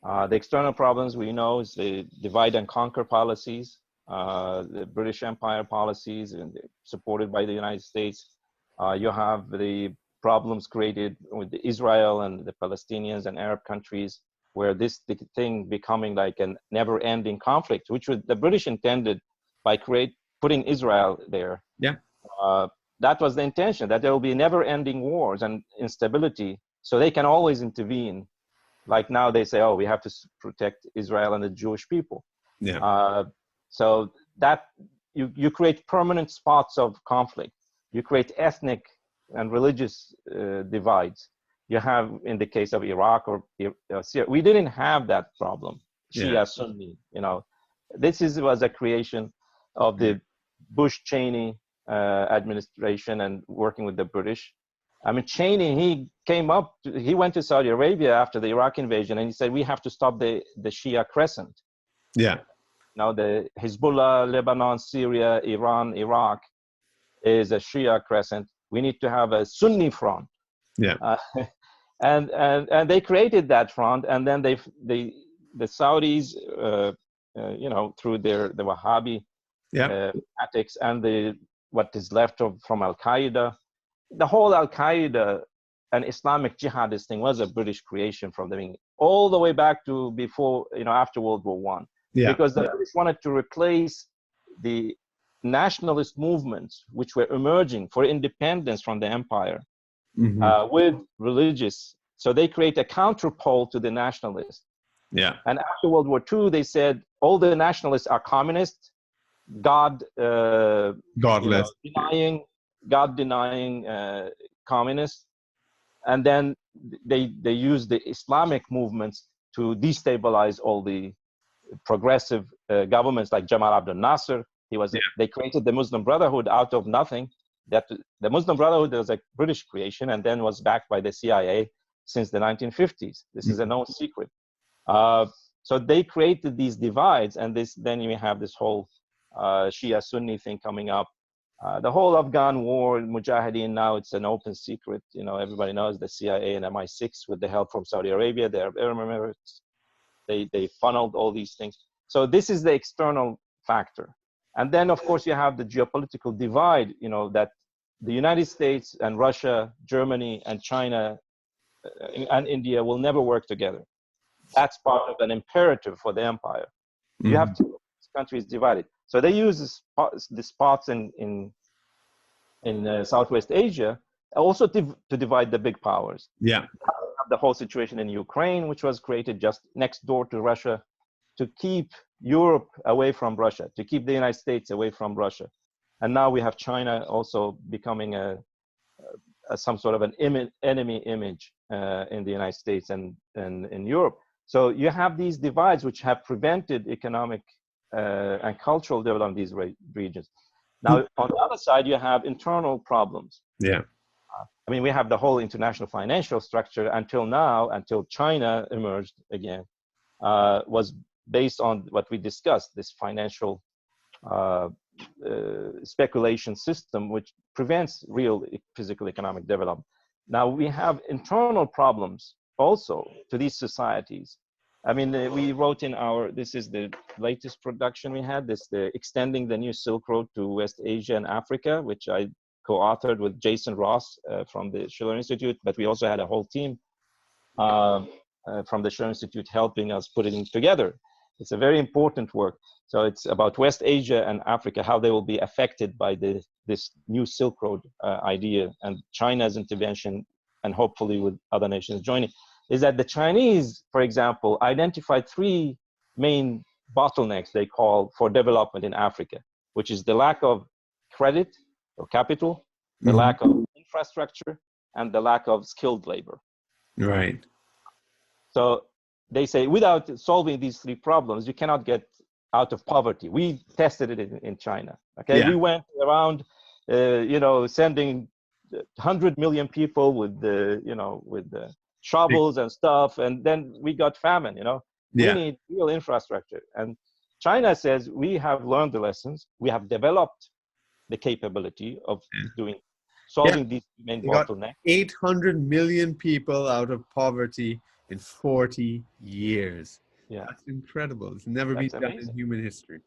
The external problems we know is the divide and conquer policies, the British Empire policies, and supported by the United States. You have the problems created with Israel and the Palestinians and Arab countries, where this thing becoming like a never-ending conflict, which the British intended by putting Israel there. Yeah. That was the intention, that there will be never-ending wars and instability, so they can always intervene. Like now they say, oh, we have to protect Israel and the Jewish people. Yeah. So that you create permanent spots of conflict. You create ethnic and religious divides. You have, in the case of Iraq or Syria, we didn't have that problem. Shia, Sunni, this was a creation of the Bush-Cheney administration and working with the British. I mean, Cheney, he went to Saudi Arabia after the Iraq invasion, and he said, we have to stop the Shia crescent. Yeah. Now the Hezbollah, Lebanon, Syria, Iran, Iraq is a Shia crescent. We need to have a Sunni front. Yeah. And they created that front, and then the Saudis, you know, through the Wahhabi tactics and what is left from Al-Qaeda, the whole Al-Qaeda and Islamic jihadist thing was a British creation from the beginning, all the way back to before, you know, after World War I. Because the British wanted to replace the nationalist movements which were emerging for independence from the empire with religious. So they create a counterpole to the nationalists. And after World War II, they said all the nationalists are communist, godless, God denying communists, and then they use the Islamic movements to destabilize all the progressive governments like Jamal Abdel Nasser. They created the Muslim Brotherhood out of nothing. That the Muslim Brotherhood was a British creation and then was backed by the CIA since the 1950s. This is a known secret. So they created these divides, and then you have this whole Shia-Sunni thing coming up. The whole Afghan war, Mujahideen, now it's an open secret. You know, everybody knows the CIA and MI6 with the help from Saudi Arabia, the Arab Emirates, they funneled all these things. So this is the external factor. And then, of course, you have the geopolitical divide, you know, that the United States and Russia, Germany and China and India will never work together. That's part of an imperative for the empire. You have two countries divided. So they use the spots in Southwest Asia also to divide the big powers. The whole situation in Ukraine, which was created just next door to Russia, to keep Europe away from Russia, to keep the United States away from Russia. And now we have China also becoming some sort of an enemy image in the United States and in Europe. So you have these divides which have prevented economic and cultural development in these regions. Now, on the other side, you have internal problems. I mean, we have the whole international financial structure until now, until China emerged again, was based on what we discussed, this financial speculation system, which prevents real physical economic development. Now, we have internal problems also to these societies. I mean, we wrote in this is the latest production we had, the Extending the New Silk Road to West Asia and Africa, which I co-authored with Jason Ross from the Schiller Institute, but we also had a whole team from the Schiller Institute helping us put it together. It's a very important work. So it's about West Asia and Africa, how they will be affected by this new Silk Road idea and China's intervention, and hopefully with other nations joining. Is that the Chinese, for example, identified three main bottlenecks they call for development in Africa, which is the lack of credit or capital, the lack of infrastructure, and the lack of skilled labor. So they say without solving these three problems, you cannot get out of poverty. We tested it in China. We went around, you know, sending 100 million people with the shovels and stuff, and then we got famine. You know, we need real infrastructure. And China says we have learned the lessons. We have developed the capability of solving these main bottlenecks. 800 million people out of poverty in 40 years. That's incredible. It's never been done in human history.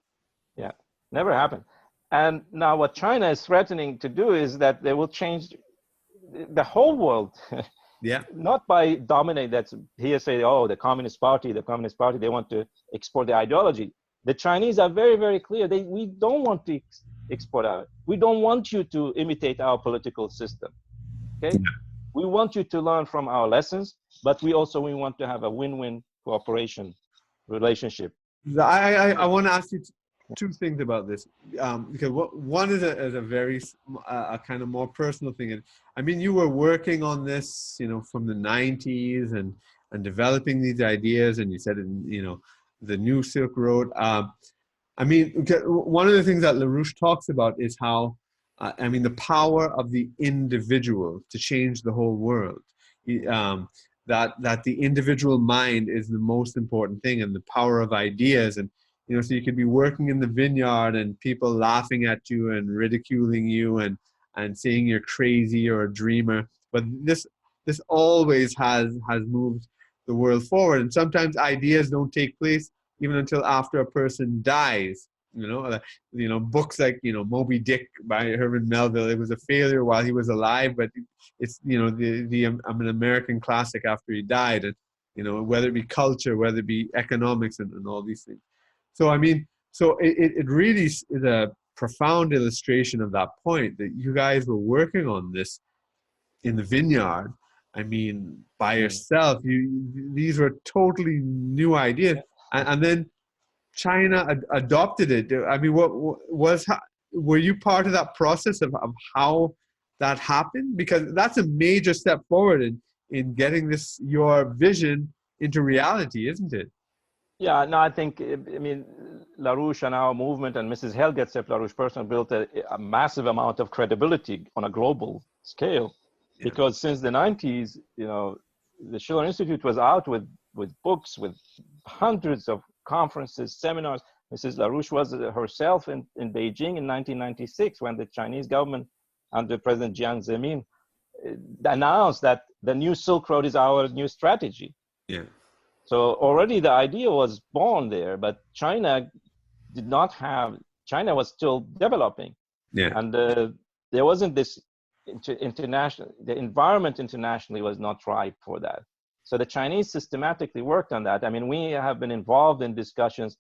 Never happened. And now what China is threatening to do is that they will change the whole world. Not by dominate. That's here say, oh, the Communist Party, they want to export the ideology. The Chinese are very, very clear. We don't want to export our. We don't want you to imitate our political system. We want you to learn from our lessons, but we want to have a win-win cooperation relationship. I want to ask you two things about this, because one is a very kind of more personal thing. And I mean, you were working on this, you know, from the 90s and developing these ideas, and you said, you know, the new Silk Road. I mean, one of the things that LaRouche talks about is how, I mean, the power of the individual to change the whole world. That the individual mind is the most important thing, and the power of ideas. And you know, so you could be working in the vineyard and people laughing at you and ridiculing you and saying you're crazy or a dreamer. But this always has moved the world forward. And sometimes ideas don't take place even until after a person dies. Books like, Moby Dick by Herman Melville, it was a failure while he was alive, but it's, I'm an American classic after he died. And, whether it be culture, whether it be economics and all these things. So, so it really is a profound illustration of that point that you guys were working on this in the vineyard. By yourself, these were totally new ideas. And then China adopted it. Were you part of that process of how that happened? Because that's a major step forward in getting your vision into reality, isn't it? Yeah, no, I think, LaRouche and our movement and Mrs. Helga LaRouche personally built a massive amount of credibility on a global scale. Yeah. Because since the 90s, the Schiller Institute was out with books, with hundreds of conferences, seminars. Mrs. LaRouche was herself in Beijing in 1996 when the Chinese government under President Jiang Zemin announced that the new Silk Road is our new strategy. Yeah. So already the idea was born there, but China was still developing. Yeah. And there wasn't this the environment internationally was not ripe for that. So the Chinese systematically worked on that. We have been involved in discussions.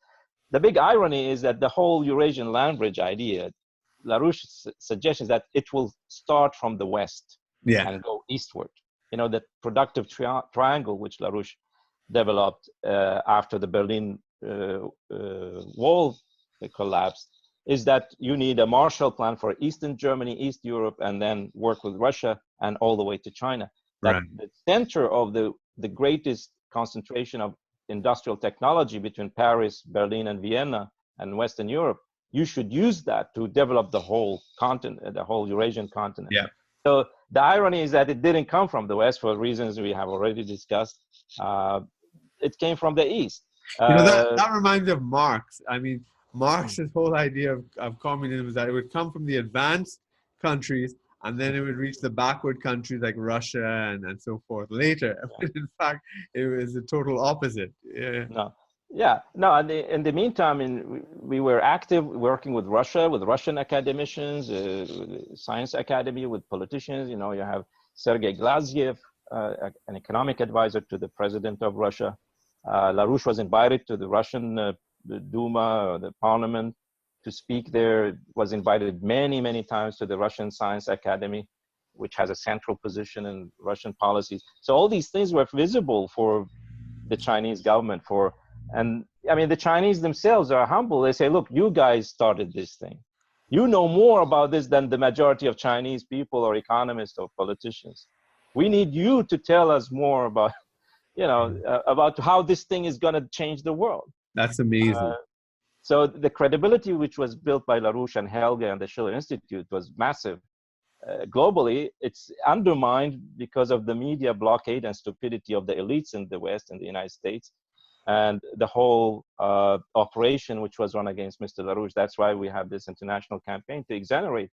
The big irony is that the whole Eurasian land bridge idea, LaRouche's suggestion is that it will start from the West and go eastward. The productive triangle, which LaRouche developed after the Berlin Wall collapsed, is that you need a Marshall Plan for Eastern Germany, East Europe, and then work with Russia and all the way to China. That the center of the greatest concentration of industrial technology between Paris, Berlin, and Vienna, and Western Europe, you should use that to develop the whole continent, the whole Eurasian continent. Yeah. So the irony is that it didn't come from the West for reasons we have already discussed. It came from the East. That reminds me of Marx. Marx's whole idea of communism was that it would come from the advanced countries and then it would reach the backward countries like Russia and so forth later. In fact, it was the total opposite. In the meantime, we were active working with Russia, with Russian academicians, science academy, with politicians. You have Sergei Glaziev, an economic advisor to the president of Russia. LaRouche was invited to the Russian Duma, the parliament, to speak there. Was invited many, many times to the Russian Science Academy, which has a central position in Russian policies. So all these things were visible for the Chinese government. The Chinese themselves are humble. They say, look, you guys started this thing. You know more about this than the majority of Chinese people or economists or politicians. We need you to tell us more about, about how this thing is going to change the world. That's amazing. So the credibility which was built by LaRouche and Helga and the Schiller Institute was massive. Globally, it's undermined because of the media blockade and stupidity of the elites in the West and the United States, and the whole operation which was run against Mr. LaRouche. That's why we have this international campaign to exonerate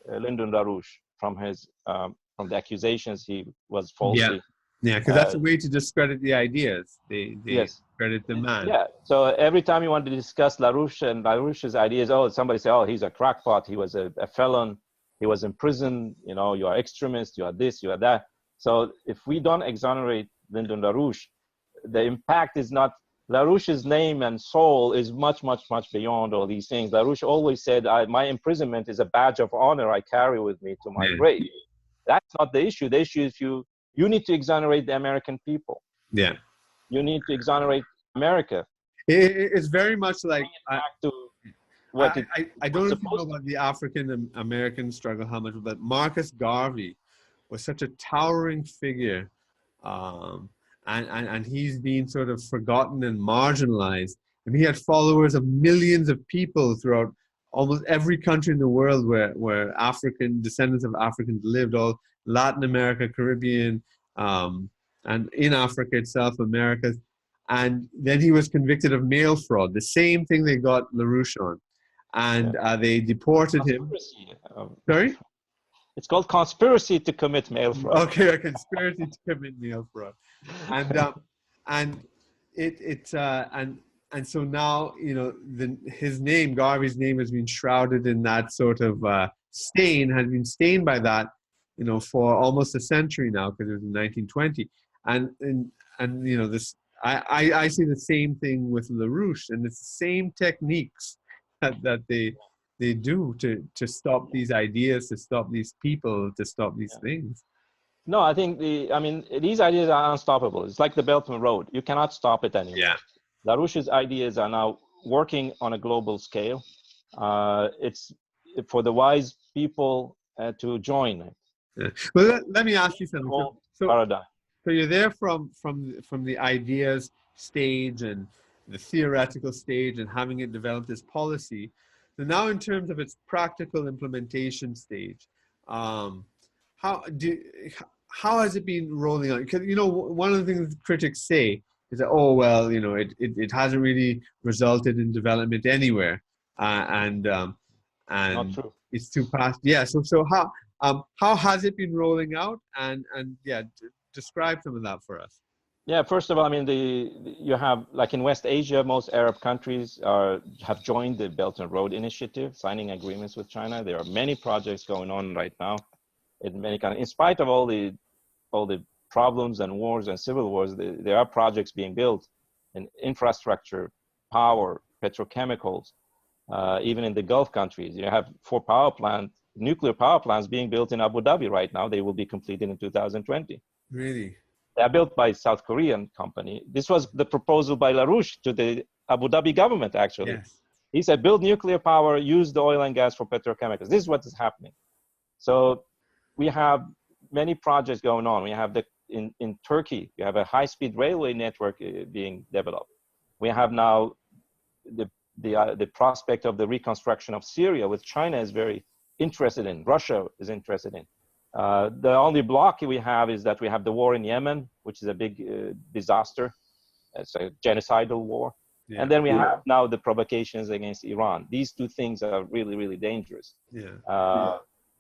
Lyndon LaRouche from the accusations he was falsely. Yeah, because that's a way to discredit the ideas. They discredit the man. Yeah, so every time you want to discuss LaRouche and LaRouche's ideas, somebody say, he's a crackpot, he was a felon, he was in prison, you are extremist, you are this, you are that. So if we don't exonerate Lyndon LaRouche, the impact is not, LaRouche's name and soul is much, much, much beyond all these things. LaRouche always said, my imprisonment is a badge of honor I carry with me to my grave. That's not the issue. The issue is you need to exonerate the American people. Yeah. You need to exonerate America. It's very much like, I don't know if you know about the African American struggle, how much, but Marcus Garvey was such a towering figure. And he's been sort of forgotten and marginalized. And he had followers of millions of people throughout almost every country in the world where African descendants of Africans lived, all Latin America, Caribbean, and in Africa itself, Americas. And then he was convicted of mail fraud, the same thing they got LaRouche on. And they deported him. Sorry? It's called conspiracy to commit mail fraud. Okay, a conspiracy to commit mail fraud. And and and so now, you know, his name, Garvey's name, has been shrouded in that sort of stain, has been stained by that, you know, for almost a century now, because it was in 1920. And you know, this, I see the same thing with LaRouche, and it's the same techniques that they do to stop these ideas, to stop these people, to stop these things. No, I think these ideas are unstoppable. It's like the Belt and Road. You cannot stop it anymore. Yeah. LaRouche's ideas are now working on a global scale. It's for the wise people to join it. Yeah. Well, let me ask you something. Paradigm. So you're there from the ideas stage and the theoretical stage and having it developed as policy. So now, in terms of its practical implementation stage, how has it been rolling out? Because, you know, one of the things critics say is that, oh well, you know, it hasn't really resulted in development anywhere, and Not true. it's too fast. Yeah. So how has it been rolling out? And yeah, describe some of that for us. Yeah, first of all, I mean, you have, like in West Asia, most Arab countries have joined the Belt and Road Initiative, signing agreements with China. There are many projects going on right now in many countries. In spite of all the problems and wars and civil wars, there are projects being built in infrastructure, power, petrochemicals, even in the Gulf countries. You have 4 nuclear power plants being built in Abu Dhabi right now. They will be completed in 2020. Really? They are built by South Korean company. This was the proposal by LaRouche to the Abu Dhabi government, actually. Yes. He said, build nuclear power, use the oil and gas for petrochemicals. This is what is happening. So we have many projects going on. We have in Turkey, we have a high-speed railway network being developed. We have now the prospect of the reconstruction of Syria, which China is very interested in, Russia is interested in. The only block we have is that we have the war in Yemen, which is a big disaster. It's a genocidal war. Yeah. And then we have now the provocations against Iran. These two things are really, really dangerous. Yeah.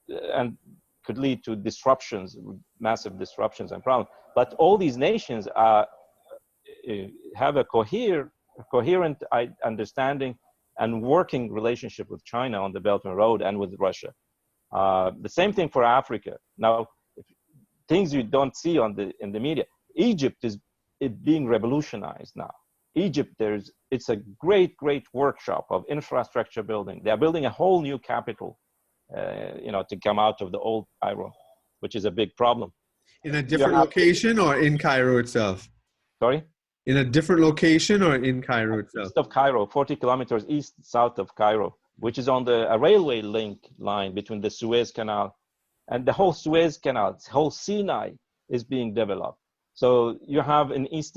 And could lead to disruptions, massive disruptions and problems. But all these nations have a coherent understanding and working relationship with China on the Belt and Road and with Russia. The same thing for Africa. Now, things you don't see in the media. Egypt is being revolutionized now. Egypt, it's a great workshop of infrastructure building. They are building a whole new capital, to come out of the old Cairo, which is a big problem. In a different location or in Cairo itself? Sorry? In a different location or in Cairo itself? East of Cairo, 40 kilometers south of Cairo, which is on a railway link line between the Suez Canal and the whole Suez Canal, whole Sinai is being developed. So you have in East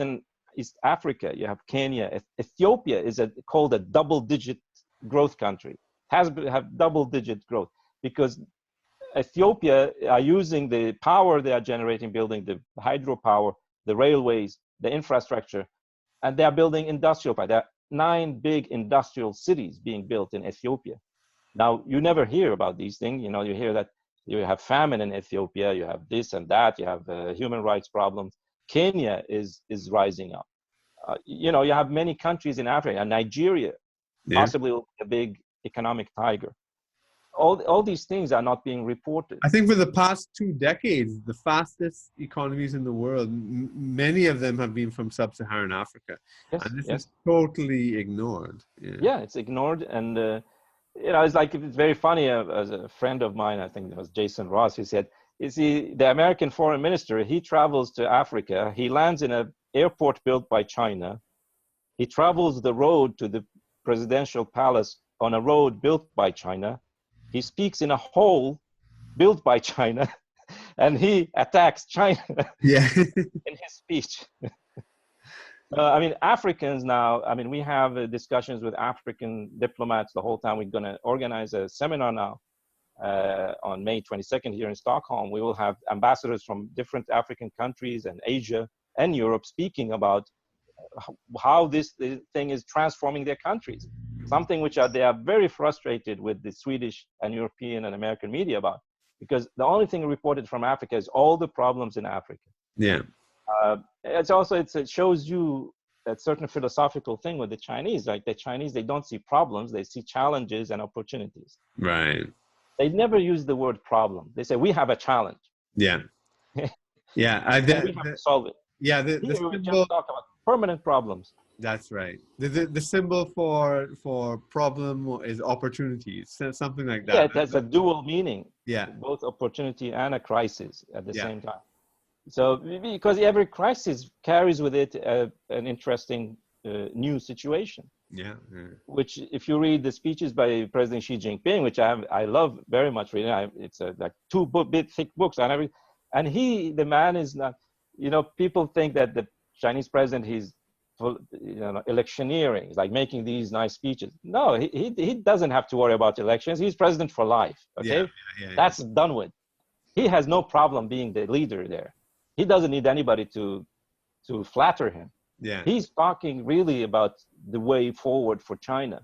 Africa, you have Kenya. Ethiopia is called a double-digit growth country, have double-digit growth because Ethiopia are using the power they are generating, building the hydropower, the railways, the infrastructure, and they are building industrial power. There are 9 big industrial cities being built in Ethiopia. Now, you never hear about these things. You hear that you have famine in Ethiopia, you have this and that, you have human rights problems. Kenya is rising up. You have many countries in Africa, and Nigeria, possibly a big economic tiger. All these things are not being reported. I think for the past 2 decades, the fastest economies in the world, many of them have been from sub-Saharan Africa. Yes, and this is totally ignored. Yeah, it's ignored. And, it's very funny. As a friend of mine, I think it was Jason Ross, he said, the American foreign minister, he travels to Africa. He lands in an airport built by China. He travels the road to the presidential palace on a road built by China. He speaks in a hole built by China, and he attacks China in his speech. Africans now, we have discussions with African diplomats the whole time. We're going to organize a seminar now on May 22nd here in Stockholm. We will have ambassadors from different African countries and Asia and Europe speaking about how this thing is transforming their countries. Something which they are very frustrated with the Swedish and European and American media about, because the only thing reported from Africa is all the problems in Africa. Yeah. It shows you a certain philosophical thing with the Chinese. Like the Chinese, they don't see problems, they see challenges and opportunities. Right. They never use the word problem. They say, we have a challenge. Yeah. Yeah. And we have to solve it. Yeah. The Here we symbol, just talk about permanent problems. that's right. The symbol for problem is opportunities, something like that. Yeah, it has a dual meaning. Yeah. Both opportunity and a crisis at the Yeah. same time. So because every crisis carries with it an interesting new situation. Yeah. Which, if you read the speeches by President Xi Jinping, which I love very much reading, it's like two big thick books and everything. And the man is not, people think that the Chinese president, he's electioneering, he's like making these nice speeches. No, he doesn't have to worry about elections. He's president for life. Okay, that's done with. He has no problem being the leader there. He doesn't need anybody to flatter him. Yeah. He's talking really about the way forward for China.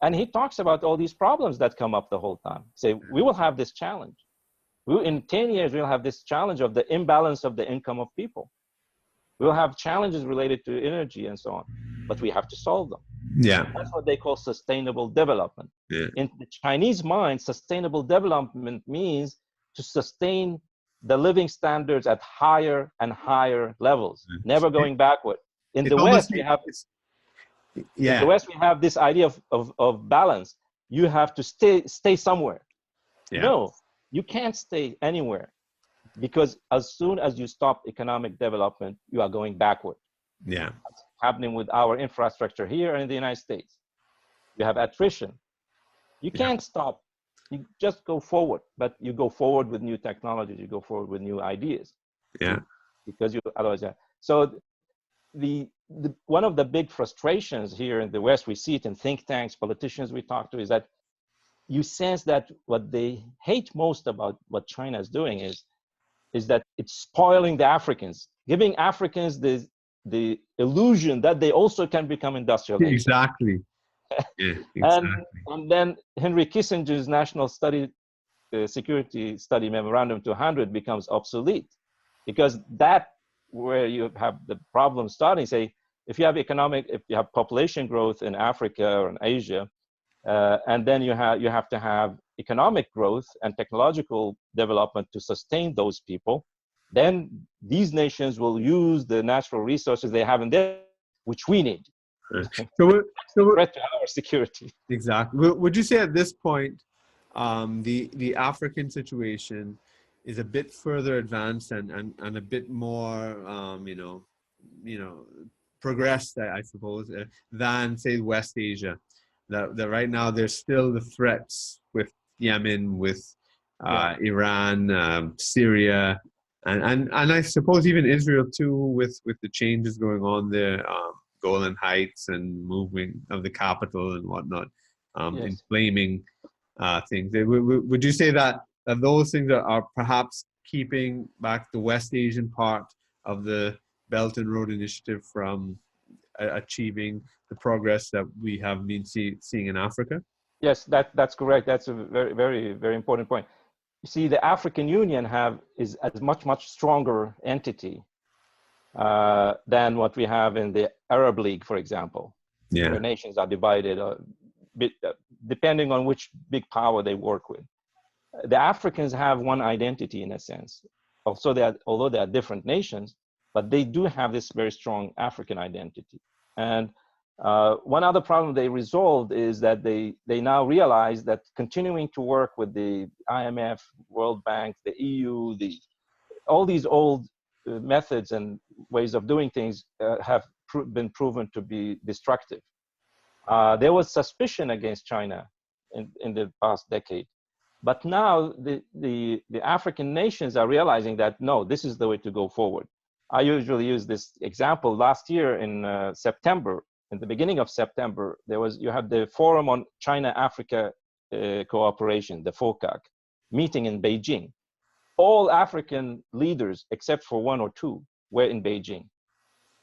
And he talks about all these problems that come up the whole time. Say, we will have this challenge. In 10 years, we'll have this challenge of the imbalance of the income of people. We'll have challenges related to energy and so on, but we have to solve them. Yeah. That's what they call sustainable development. Yeah. In the Chinese mind, sustainable development means to sustain the living standards at higher and higher levels, never going backward. In the West, we have this idea of balance. You have to stay somewhere. Yeah. No, you can't stay anywhere, because as soon as you stop economic development, you are going backward. Yeah. That's happening with our infrastructure here in the United States. You have attrition. You can't stop. You just go forward, but you go forward with new technologies. You go forward with new ideas. Yeah. Because otherwise, so one of the big frustrations here in the West, we see it in think tanks, politicians we talk to, is that you sense that what they hate most about what China is doing is that it's spoiling the Africans, giving Africans the illusion that they also can become industrial nations. Exactly. Yeah, exactly. And then Henry Kissinger's National Security Study Memorandum 200 becomes obsolete, because that where you have the problem starting, say, if you have population growth in Africa or in Asia, and then you have to have economic growth and technological development to sustain those people, then these nations will use the natural resources they have in there, which we need. So threat to our security. Exactly. Would you say at this point, the African situation is a bit further advanced and a bit more, progressed, I suppose, than say West Asia? That right now there's still the threats with Yemen, with Iran, Syria, and I suppose even Israel too, with the changes going on there, Golan Heights and moving of the capital and whatnot, inflaming things. Would you say that those things are perhaps keeping back the West Asian part of the Belt and Road Initiative from achieving the progress that we have been seeing in Africa? Yes, that's correct. That's a very, very, very important point. You see, the African Union is a much stronger entity than what we have in the Arab League, for example, where nations are divided depending on which big power they work with. The Africans have one identity in a sense. Although they are different nations, but they do have this very strong African identity. And one other problem they resolved is that they now realize that continuing to work with the IMF, World Bank, the EU, all these old methods and ways of doing things have been proven to be destructive. There was suspicion against China in the past decade. But now the African nations are realizing that, no, this is the way to go forward. I usually use this example. Last year in September, in the beginning of September, you had the Forum on China-Africa Cooperation, the FOCAC, meeting in Beijing. All African leaders, except for one or two, were in Beijing.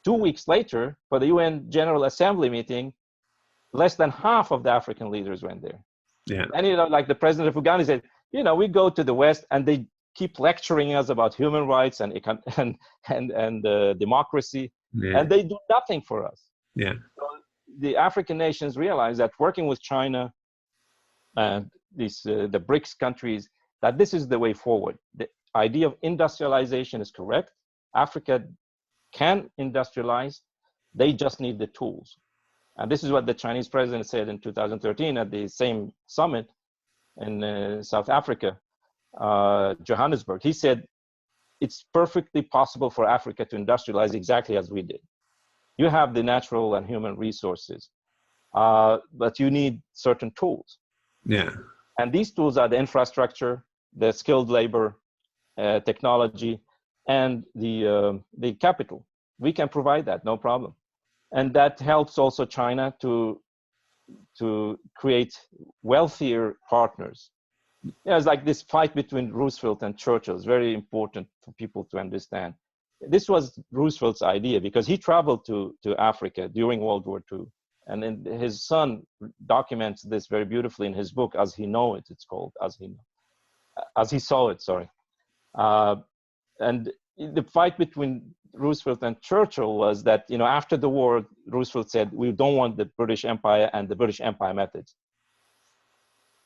2 weeks later, for the UN General Assembly meeting, less than half of the African leaders went there. Yeah. And like the president of Uganda said, we go to the West and they keep lecturing us about human rights and democracy, Yeah. and they do nothing for us. Yeah. So the African nations realize that working with China and the BRICS countries, that this is the way forward. The idea of industrialization is correct. Africa can industrialize. They just need the tools. And this is what the Chinese president said in 2013 at the same summit in South Africa, Johannesburg. He said, it's perfectly possible for Africa to industrialize exactly as we did. You have the natural and human resources, but you need certain tools. Yeah. And these tools are the infrastructure, the skilled labor, technology, and the capital. We can provide that, no problem. And that helps also China to create wealthier partners. Yeah, it's like this fight between Roosevelt and Churchill is very important for people to understand. This was Roosevelt's idea because he traveled to Africa during World War II. And then his son documents this very beautifully in his book, As He Know It, it's called, As He Saw It, sorry. And the fight between Roosevelt and Churchill was that, you know, after the war, Roosevelt said, we don't want the British Empire and the British Empire methods.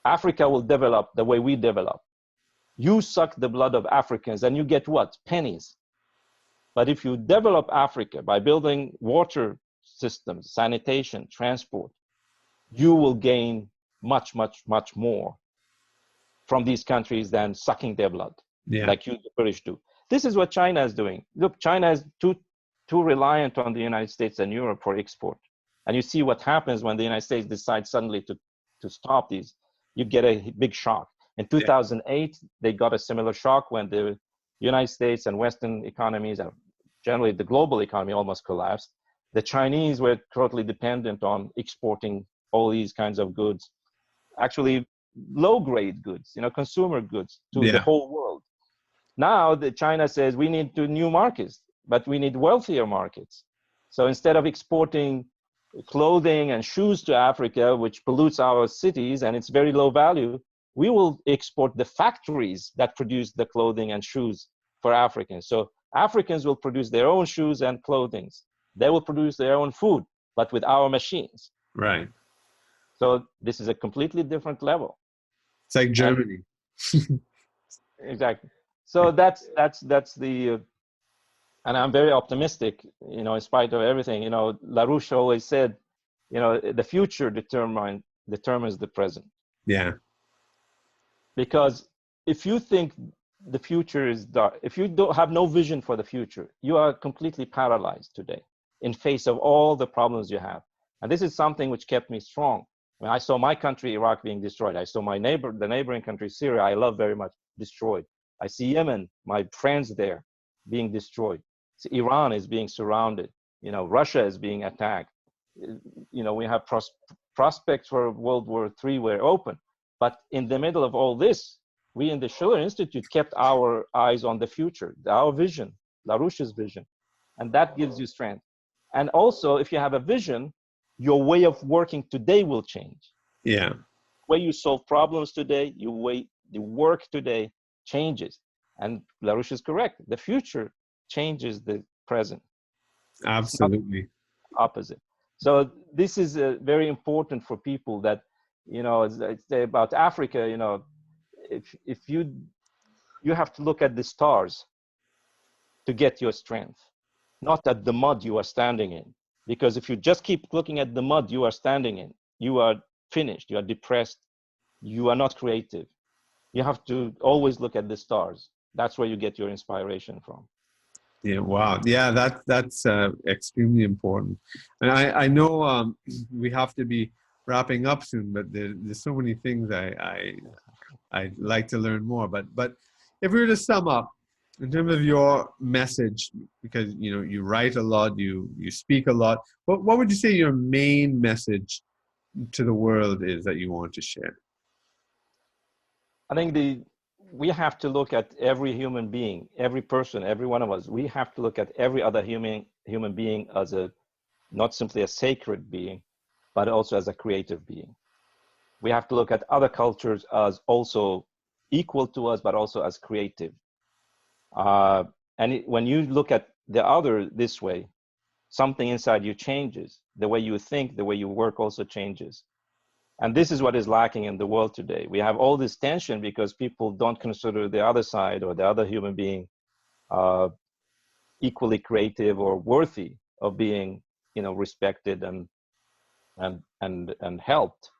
Africa will develop the way we develop. You suck the blood of Africans and you get what? Pennies. But if you develop Africa by building water systems, sanitation, transport, you will gain much, much, much more from these countries than sucking their blood, like you, the British, do. This is what China is doing. Look, China is too reliant on the United States and Europe for export. And you see what happens when the United States decides suddenly to stop these. You get a big shock. In 2008, they got a similar shock when the United States and Western economies, and generally the global economy, almost collapsed. The Chinese were totally dependent on exporting all these kinds of goods, actually low-grade goods, you know, consumer goods to the whole world. Now China says we need new markets, but we need wealthier markets. So instead of exporting clothing and shoes to Africa, which pollutes our cities and it's very low value, we will export the factories that produce the clothing and shoes for Africans. So Africans will produce their own shoes and clothing. They will produce their own food, but with our machines. Right. So this is a completely different level. It's like Germany. Exactly. So that's the, and I'm very optimistic, you know, in spite of everything. You know, LaRouche always said, you know, the future determines the present. Yeah. Because if you think the future is dark, if you don't have no vision for the future, you are completely paralyzed today in face of all the problems you have. And this is something which kept me strong. When I saw my country, Iraq, being destroyed, I saw the neighboring country, Syria, I love very much, destroyed. I see Yemen, my friends there, being destroyed. So Iran is being surrounded. You know, Russia is being attacked. You know, we have prospects for World War III were open. But in the middle of all this, we in the Schiller Institute kept our eyes on the future, our vision, LaRouche's vision. And that gives you strength. And also, if you have a vision, your way of working today will change. Yeah. The way you solve problems today, your way you work today changes. And LaRouche is correct. The future changes the present. Absolutely. Opposite. So this is very important for people that, you know, it's about Africa, you know, if you have to look at the stars to get your strength, not at the mud you are standing in. Because if you just keep looking at the mud you are standing in, you are finished, you are depressed, you are not creative. You have to always look at the stars. That's where you get your inspiration from. Yeah, wow. Yeah, that's extremely important. And I know we have to be wrapping up soon, but there's so many things I'd like to learn more. But if we were to sum up, in terms of your message, because you know you write a lot, you speak a lot, what would you say your main message to the world is that you want to share? I think we have to look at every human being, every person, every one of us. We have to look at every other human being as not simply a sacred being, but also as a creative being. We have to look at other cultures as also equal to us, but also as creative. When you look at the other this way, something inside you changes. The way you think, the way you work also changes. And this is what is lacking in the world today. We have all this tension because people don't consider the other side or the other human being equally creative or worthy of being, respected and helped.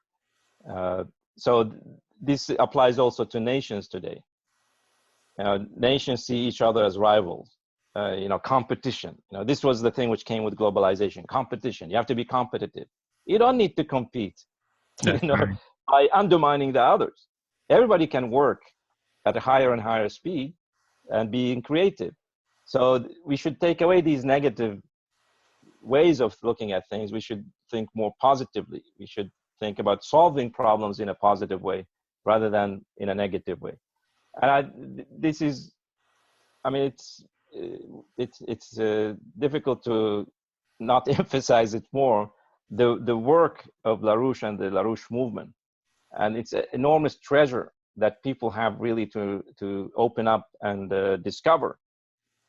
So this applies also to nations today. Nations see each other as rivals. Competition. This was the thing which came with globalization. Competition. You have to be competitive. You don't need to compete, Right. by undermining the others. Everybody can work at a higher and higher speed and being creative. So we should take away these negative ways of looking at things. We should think more positively. We should think about solving problems in a positive way rather than in a negative way. And it's difficult to not emphasize it more, the work of LaRouche and the LaRouche movement. And it's an enormous treasure that people have really to open up and discover,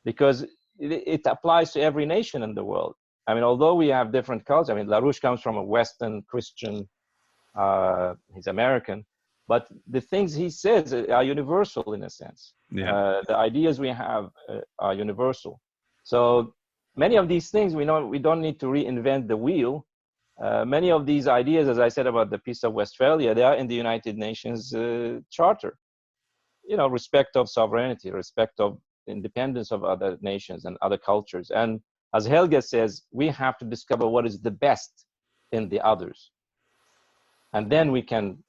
because it applies to every nation in the world. Although we have different cultures, LaRouche comes from a Western Christian, he's American, but the things he says are universal in a sense. Yeah. The ideas we have are universal. So many of these things, we don't need to reinvent the wheel. Many of these ideas, as I said about the Peace of Westphalia, they are in the United Nations Charter. Respect of sovereignty, respect of independence of other nations and other cultures. And as Helge says, we have to discover what is the best in the others. And then we can,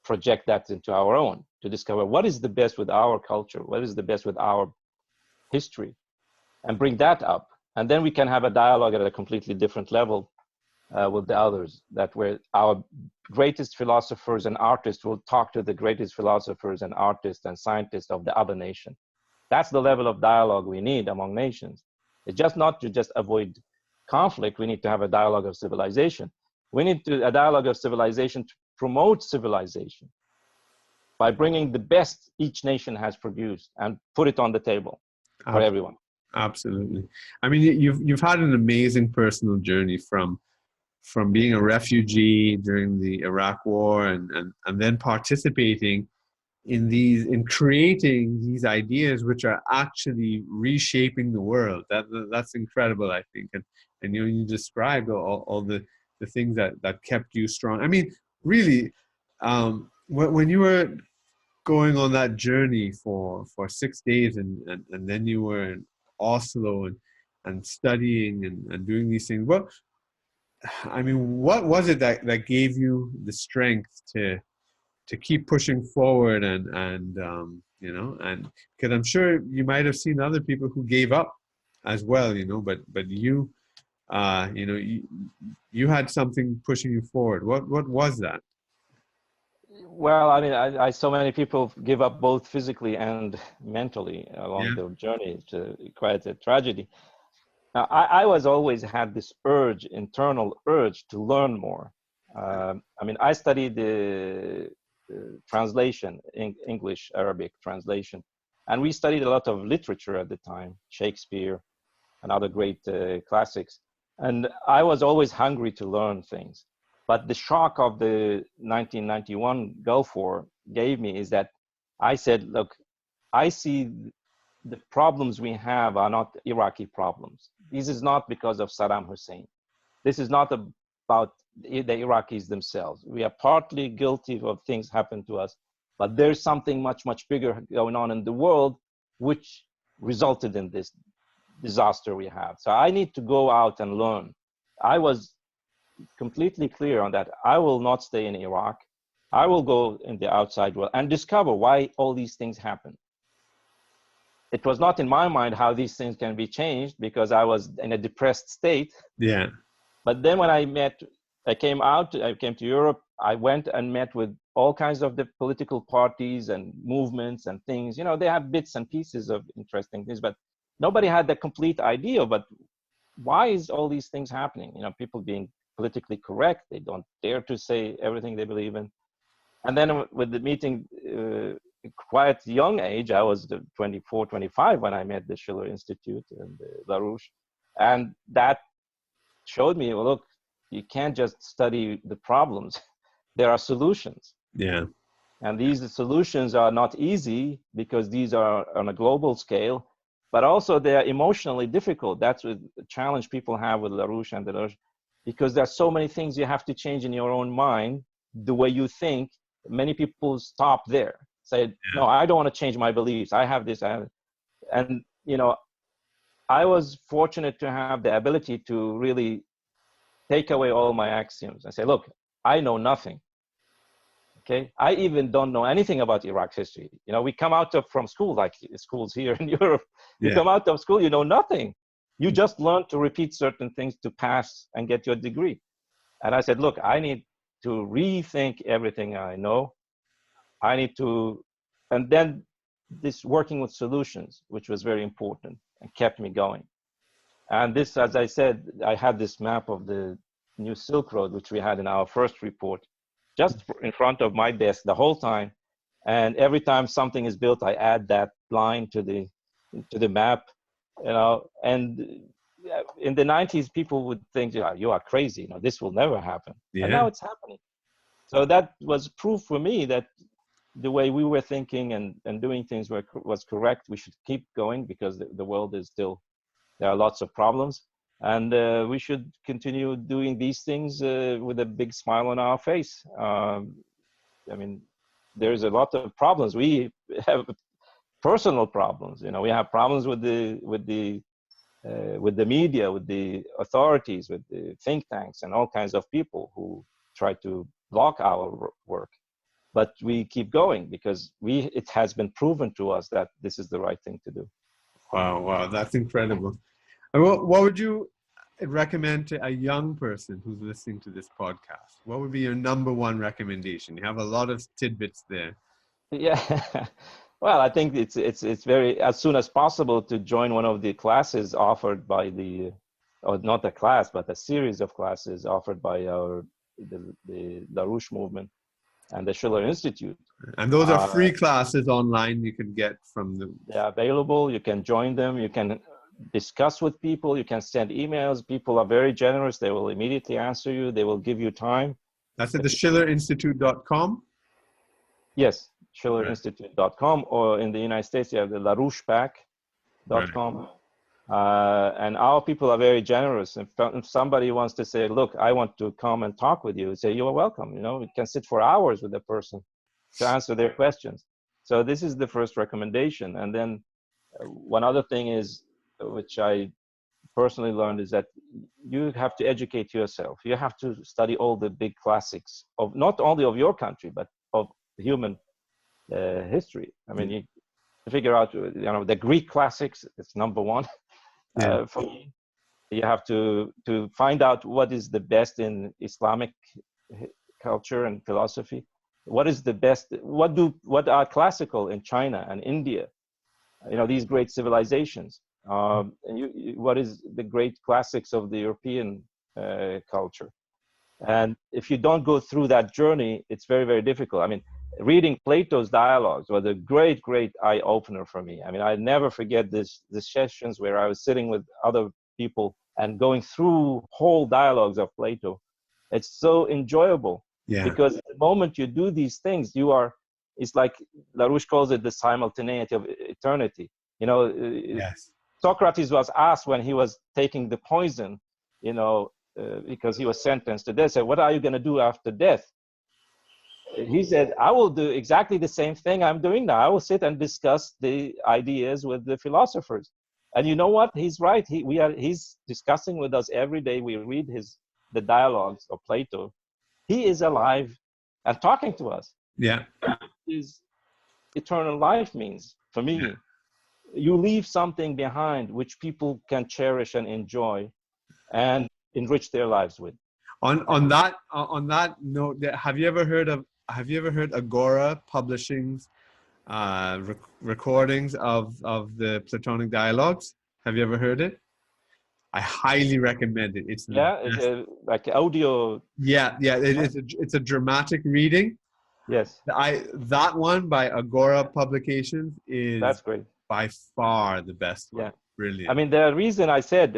project that into our own, to discover what is the best with our culture, what is the best with our history, and bring that up. And then we can have a dialogue at a completely different level with the others, that where our greatest philosophers and artists will talk to the greatest philosophers and artists and scientists of the other nation. That's the level of dialogue we need among nations. It's just not to just avoid conflict. We need to have a dialogue of civilization. We need a dialogue of civilization to promote civilization by bringing the best each nation has produced and put it on the table for everyone. Absolutely. You've had an amazing personal journey from being a refugee during the Iraq War and then participating in creating these ideas which are actually reshaping the world. That's incredible, I think. And you described all the things that kept you strong. Really, when you were going on that journey for 6 days and then you were in Oslo and studying and doing these things, what was it that gave you the strength to keep pushing forward and because I'm sure you might have seen other people who gave up as well, but you you had something pushing you forward. What was that? Well, I saw many people give up both physically and mentally along the journey. It's quite a tragedy. Now, I was always had this internal urge to learn more. I studied the translation, English, Arabic translation. And we studied a lot of literature at the time, Shakespeare and other great classics. And I was always hungry to learn things. But the shock of the 1991 Gulf War gave me is that I said, look, I see the problems we have are not Iraqi problems. This is not because of Saddam Hussein. This is not about the Iraqis themselves. We are partly guilty of things happen to us, but there's something much, much bigger going on in the world, which resulted in this disaster we have. So I need to go out and learn. I was completely clear on that. I will not stay in Iraq. I will go in the outside world and discover why all these things happen. It was not in my mind how these things can be changed because I was in a depressed state. Yeah. But then when I came to Europe, I went and met with all kinds of the political parties and movements and things. They have bits and pieces of interesting things, but nobody had the complete idea. But why is all these things happening? People being politically correct. They don't dare to say everything they believe in. And then with the meeting quite young age. I was 24, 25 when I met the Schiller Institute and LaRouche. And that showed me, well, look, you can't just study the problems. There are solutions. Yeah. And these solutions are not easy because these are on a global scale, but also they are emotionally difficult. That's the challenge people have with LaRouche and Deleuze, because there are so many things you have to change in your own mind, the way you think. Many people stop there, say, no, I don't want to change my beliefs. I have this. And, you know, I was fortunate to have the ability to really take away all my axioms and say, look, I know nothing. Okay, I even don't know anything about Iraq history. You know, we come out from school, like schools here in Europe. You come out of school, you know nothing. You just learn to repeat certain things to pass and get your degree. And I said, look, I need to rethink everything I know. I need to, and then this working with solutions, which was very important and kept me going. And this, as I said, I had this map of the new Silk Road, which we had in our first report, just in front of my desk the whole time. And every time something is built, I add that line to the map, you know. And in the 90s, people would think, you are crazy, you know, this will never happen. And now it's happening. So that was proof for me that the way we were thinking and doing things was correct. We should keep going because the world is still, there are lots of problems. And we should continue doing these things with a big smile on our face. I mean, there's a lot of problems. We have personal problems. You know, we have problems with the media, with the authorities, with the think tanks, and all kinds of people who try to block our work. But we keep going because it has been proven to us that this is the right thing to do. Wow, that's incredible. What would you recommend to a young person who's listening to this podcast? What would be your number one recommendation? You have a lot of tidbits there. Yeah, well, I think it's very, as soon as possible, to join one of the classes offered by or not a class, but a series of classes offered by the LaRouche movement and the Schiller Institute. And those are free classes online you can get from the... They're available. You can join them. You can discuss with people. You can send emails. People are very generous. They will immediately answer you. They will give you time. That's at the schillerinstitute.com? Yes, schillerinstitute.com, or in the United States, you have the larouchepack.com. And our people are very generous. If somebody wants to say, look, I want to come and talk with you, say, you're welcome. You know, you can sit for hours with a person to answer their questions. So this is the first recommendation. And then one other thing is, which I personally learned, is that you have to educate yourself. You have to study all the big classics of not only of your country, but of human history. I mean, you figure out, you know, the Greek classics, it's number one. For me, you have to find out what is the best in Islamic culture and philosophy. What is the best? What are classical in China and India? You know, these great civilizations. What is the great classics of the European culture? And if you don't go through that journey, it's very, very difficult. I mean, reading Plato's dialogues was a great, great eye opener for me. I mean, I never forget the sessions where I was sitting with other people and going through whole dialogues of Plato. It's so enjoyable because the moment you do these things, it's like LaRouche calls it the simultaneity of eternity. You know, Socrates was asked when he was taking the poison, you know, because he was sentenced to death, said, what are you going to do after death? He said, I will do exactly the same thing I'm doing now. I will sit and discuss the ideas with the philosophers. And you know what? He's right. He's discussing with us every day. We read the dialogues of Plato. He is alive and talking to us. Yeah. That is eternal life means for me. Yeah. You leave something behind which people can cherish and enjoy and enrich their lives with. On that note, have you ever heard Agora Publishing's recordings of the Platonic dialogues? Have you ever heard it? I highly recommend it. It's like audio. Yeah. It's a dramatic reading, Yes, That one by Agora Publications is that's great. by far the best one. Yeah. I Brilliant. mean, the reason I said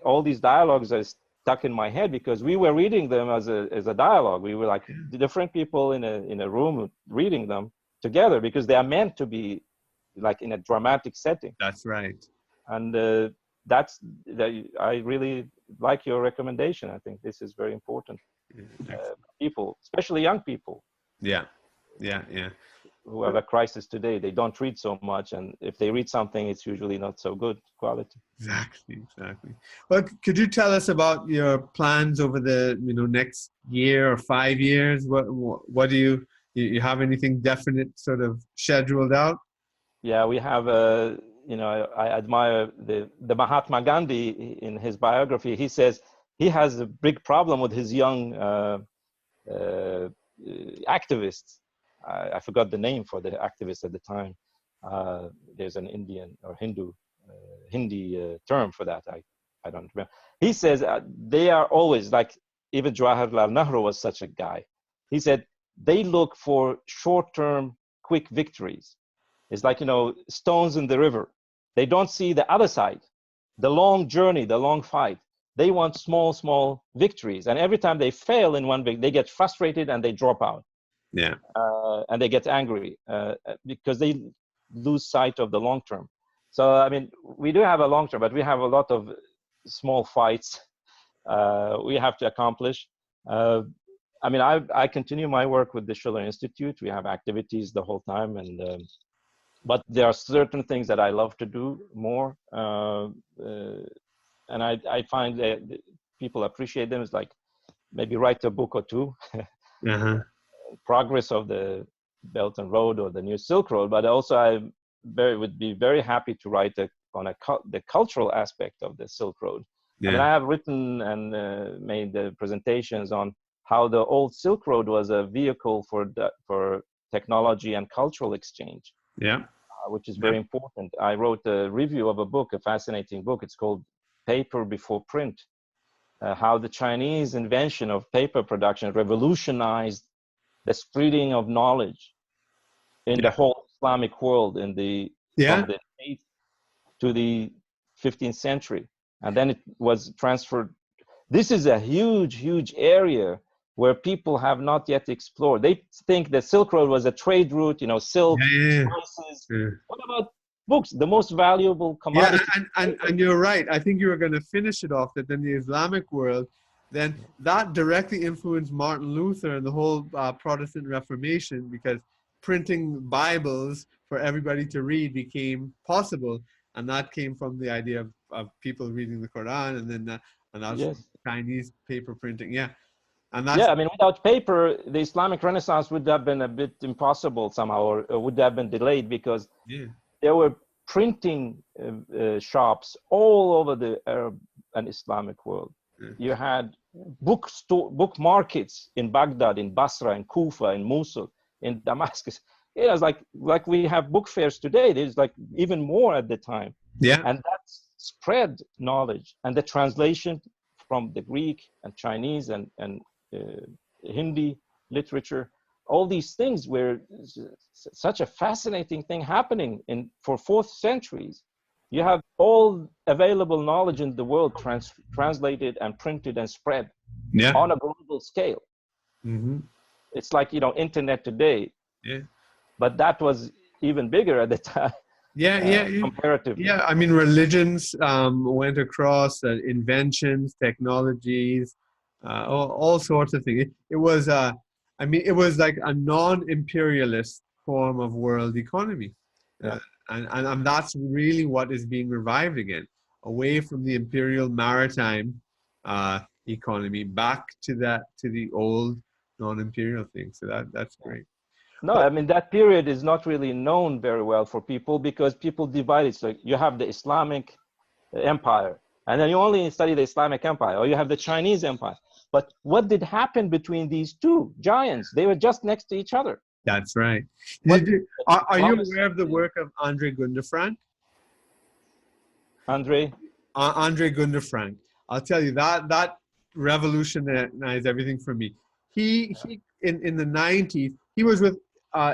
all these dialogues are stuck in my head because we were reading them as a dialogue. We were like different people in a room reading them together because they are meant to be like in a dramatic setting. That's right. And I really like your recommendation. I think this is very important. People, especially young people. Yeah, yeah, yeah. Who have a crisis today, they don't read so much, and if they read something, it's usually not so good quality. Exactly. Well, could you tell us about your plans over the next year or 5 years? What do you have anything definite sort of scheduled out? Yeah, we have I admire the Mahatma Gandhi in his biography. He says he has a big problem with his young activists. I forgot the name for the activists at the time. There's an Indian or Hindi term for that. I don't remember. He says they are always like, even Jawaharlal Nehru was such a guy. He said they look for short-term, quick victories. It's like, stones in the river. They don't see the other side, the long journey, the long fight. They want small victories. And every time they fail in one victory, they get frustrated and they drop out. Yeah. And they get angry because they lose sight of the long term. So, I mean, we do have a long term, but we have a lot of small fights we have to accomplish. I mean, I continue my work with the Schiller Institute. We have activities the whole time, but there are certain things that I love to do more, and I find that people appreciate them. It's like maybe write a book or two. Progress of the Belt and Road or the New Silk Road, but also I would be very happy to write on the cultural aspect of the Silk Road. Yeah. I mean, I have written and made the presentations on how the old Silk Road was a vehicle for technology and cultural exchange. Yeah. Which is very important. I wrote a review of a book, a fascinating book. It's called Paper Before Print, how the Chinese invention of paper production revolutionized the spreading of knowledge in the whole Islamic world from the 8th to the 15th century. And then it was transferred. This is a huge area where people have not yet explored. They think the Silk Road was a trade route, silk, spices. What about books, the most valuable commodity? Yeah, and you're right. I think you were going to finish it off that in the Islamic world, then that directly influenced Martin Luther and the whole Protestant Reformation, because printing Bibles for everybody to read became possible. And that came from the idea of people reading the Quran, and then and that's Chinese paper printing. Yeah. And that's, I mean, without paper, the Islamic Renaissance would have been a bit impossible somehow, or would have been delayed, because there were printing shops all over the Arab and Islamic world. You had book markets in Baghdad, in Basra, in Kufa, in Mosul, in Damascus. It was like we have book fairs today. There's like even more at the time. Yeah. And that spread knowledge, and the translation from the Greek and Chinese and Hindi literature. All these things were such a fascinating thing happening for 4th centuries. You have all available knowledge in the world translated and printed and spread on a global scale. It's like, internet today. But that was even bigger at the time. Comparatively. Yeah, I mean, religions went across, inventions, technologies, all sorts of things. It was like a non-imperialist form of world economy. And that's really what is being revived again, away from the imperial maritime economy, back to the old non-imperial thing. So that's great. No, I mean, that period is not really known very well for people, because people divide it. So you have the Islamic Empire, and then you only study the Islamic Empire, or you have the Chinese Empire. But what did happen between these two giants? They were just next to each other. That's right. Are you aware of the work of Andre Gundefrank? Andre Gundefrank. I'll tell you, that revolutionized everything for me. He in the 90s, he was with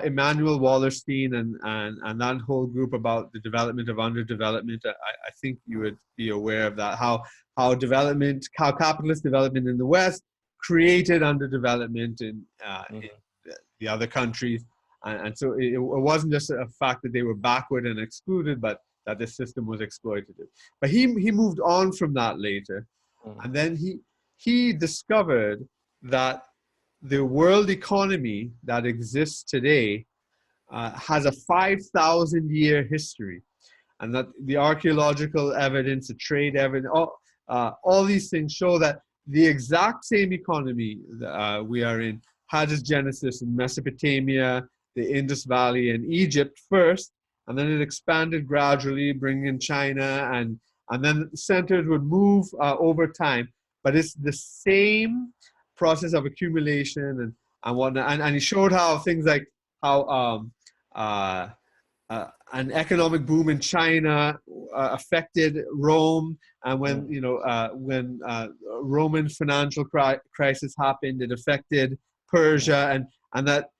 Emmanuel Wallerstein and that whole group about the development of underdevelopment. I think you would be aware of that, how capitalist development in the West created underdevelopment in the other countries. And so it wasn't just a fact that they were backward and excluded, but that the system was exploitative. But he moved on from that later. And then he discovered that the world economy that exists today has a 5,000-year history, and that the archaeological evidence, the trade evidence, all these things show that the exact same economy we are in had its genesis in Mesopotamia, the Indus Valley, and Egypt first, and then it expanded gradually, bringing in China, and then centers would move over time. But it's the same process of accumulation and whatnot. And he showed how things like how an economic boom in China affected Rome, and when Roman financial crisis happened, it affected Persia, and that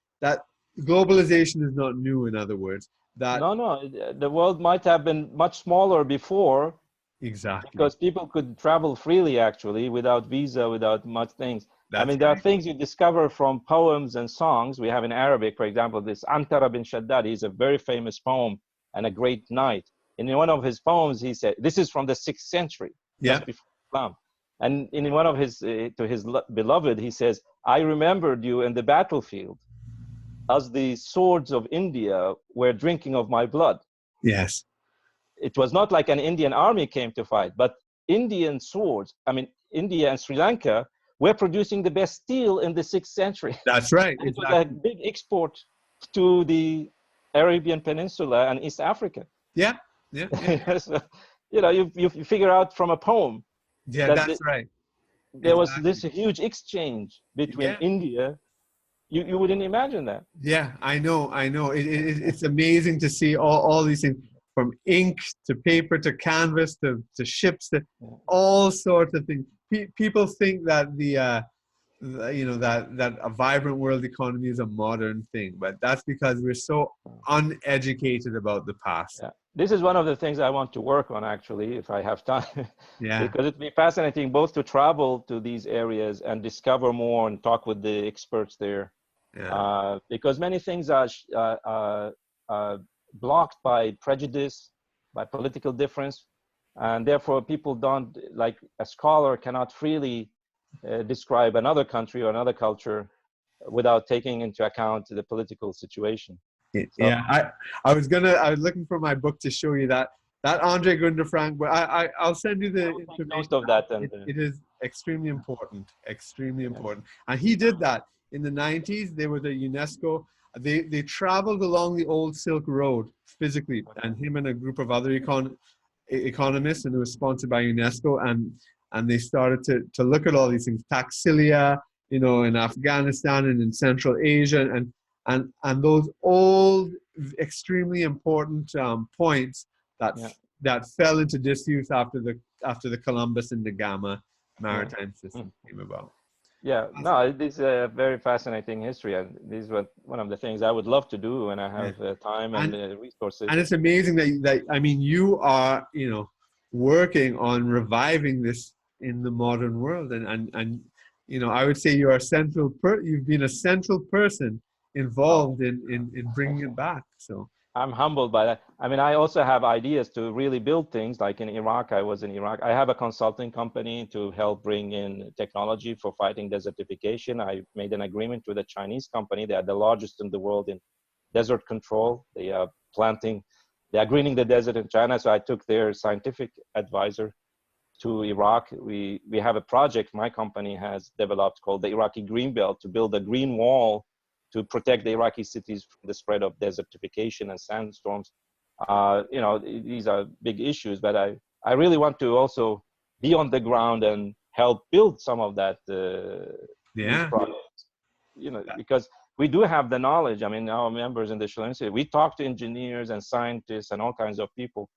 globalization is not new. In other words, that no, the world might have been much smaller before. Exactly. Because people could travel freely, actually, without visa, without much things. That's I mean, there are things you discover from poems and songs. We have in Arabic, for example, this Antara bin Shaddad. He's a very famous poem and a great knight. And in one of his poems, he said, this is from the 6th century, just before Islam. And in one of his, to his beloved, he says, I remembered you in the battlefield as the swords of India were drinking of my blood. Yes. It was not like an Indian army came to fight, but Indian swords, I mean, India and Sri Lanka were producing the best steel in the 6th century. That's right. It was a big export to the Arabian Peninsula and East Africa. Yeah. So, you figure out from a poem. Yeah, that's right. There was this huge exchange between India. You wouldn't imagine that. Yeah, I know. It's amazing to see all these things, from ink to paper to canvas to ships to all sorts of things. People think that that a vibrant world economy is a modern thing, but that's because we're so uneducated about the past. Yeah. This is one of the things I want to work on, actually, if I have time. Yeah. Because it'd be fascinating both to travel to these areas and discover more and talk with the experts there. Yeah. Because many things are blocked by prejudice, by political difference, and therefore people don't, like a scholar cannot freely describe another country or another culture without taking into account the political situation. Yeah, I was looking for my book to show you that Andre Gunder Frank, but I'll send you the information. Most of that, and it is extremely important, and he did that in the 90s. There was a UNESCO. They traveled along the old Silk Road physically, and him and a group of other economists, and it was sponsored by UNESCO, and they started to look at all these things, Taxilia, in Afghanistan and in Central Asia, and those old, extremely important points that fell into disuse after the Columbus and the Gamma maritime system came about. Yeah, no, this is a very fascinating history, and this is one of the things I would love to do when I have time and resources. And it's amazing that I mean, you are working on reviving this in the modern world, and I would say you are you've been a central person involved in bringing it back. So I'm humbled by that. I mean, I also have ideas to really build things. Like in Iraq, I was in Iraq. I have a consulting company to help bring in technology for fighting desertification. I made an agreement with a Chinese company. They are the largest in the world in desert control. They are greening the desert in China. So I took their scientific advisor to Iraq. We have a project my company has developed called the Iraqi Green Belt, to build a green wall to protect the Iraqi cities from the spread of desertification and sandstorms. These are big issues, but I really want to also be on the ground and help build some of that these projects. Because we do have the knowledge. I mean, our members in the Schiller Institute, we talk to engineers and scientists and all kinds of people,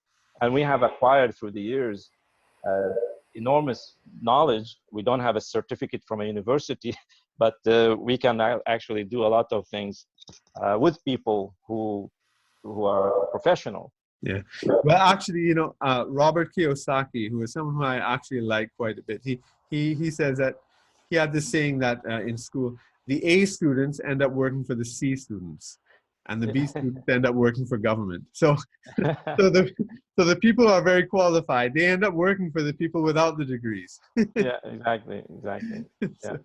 and we have acquired through the years enormous knowledge. We don't have a certificate from a university, but we can actually do a lot of things with people who are professional. Yeah. Well, actually, you know, Robert Kiyosaki, who is someone who I actually like quite a bit, he says that he had this saying that in school, the A students end up working for the C students, and the B students end up working for government. So the people who are very qualified, they end up working for the people without the degrees. Yeah, exactly. Yeah.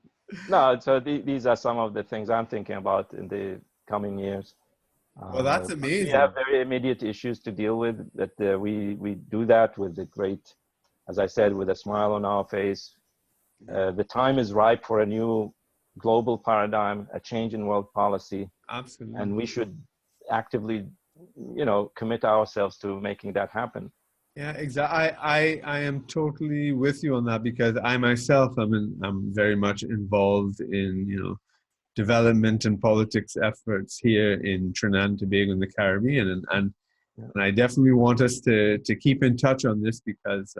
No, so these are some of the things I'm thinking about in the coming years. Well, that's amazing. We have very immediate issues to deal with, that we do that with the great, as I said, with a smile on our face. The time is ripe for a new global paradigm, a change in world policy. Absolutely. And we should actively, you know, commit ourselves to making that happen. Yeah, exactly. I am totally with you on that, because I myself, I'm very much involved in, you know, development and politics efforts here in Trinidad and Tobago in the Caribbean, and I definitely want us to keep in touch on this, because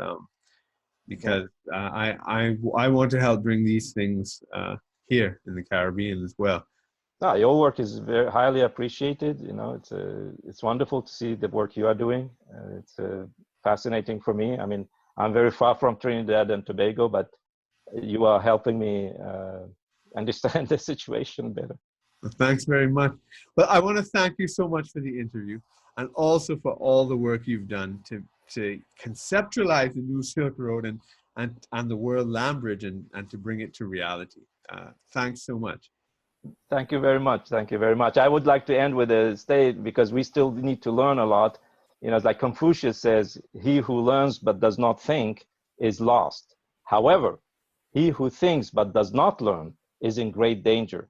I want to help bring these things here in the Caribbean as well. No, your work is very highly appreciated. You know, it's wonderful to see the work you are doing. It's fascinating for me. I mean, I'm very far from Trinidad and Tobago, but you are helping me understand the situation better. Well, thanks very much. Well, I want to thank you so much for the interview, and also for all the work you've done to conceptualize the new Silk Road and the world land bridge, and to bring it to reality. Thanks so much. Thank you very much. Thank you very much. I would like to end with a state, because we still need to learn a lot. You know, it's like Confucius says, he who learns but does not think is lost. However, he who thinks but does not learn is in great danger.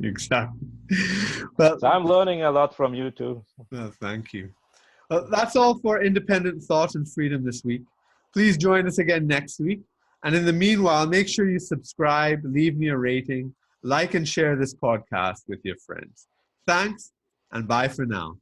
Exactly. Well, so I'm learning a lot from you too. Well, thank you. Well, that's all for Independent Thought and Freedom this week. Please join us again next week. And in the meanwhile, make sure you subscribe, leave me a rating, like and share this podcast with your friends. Thanks, and bye for now.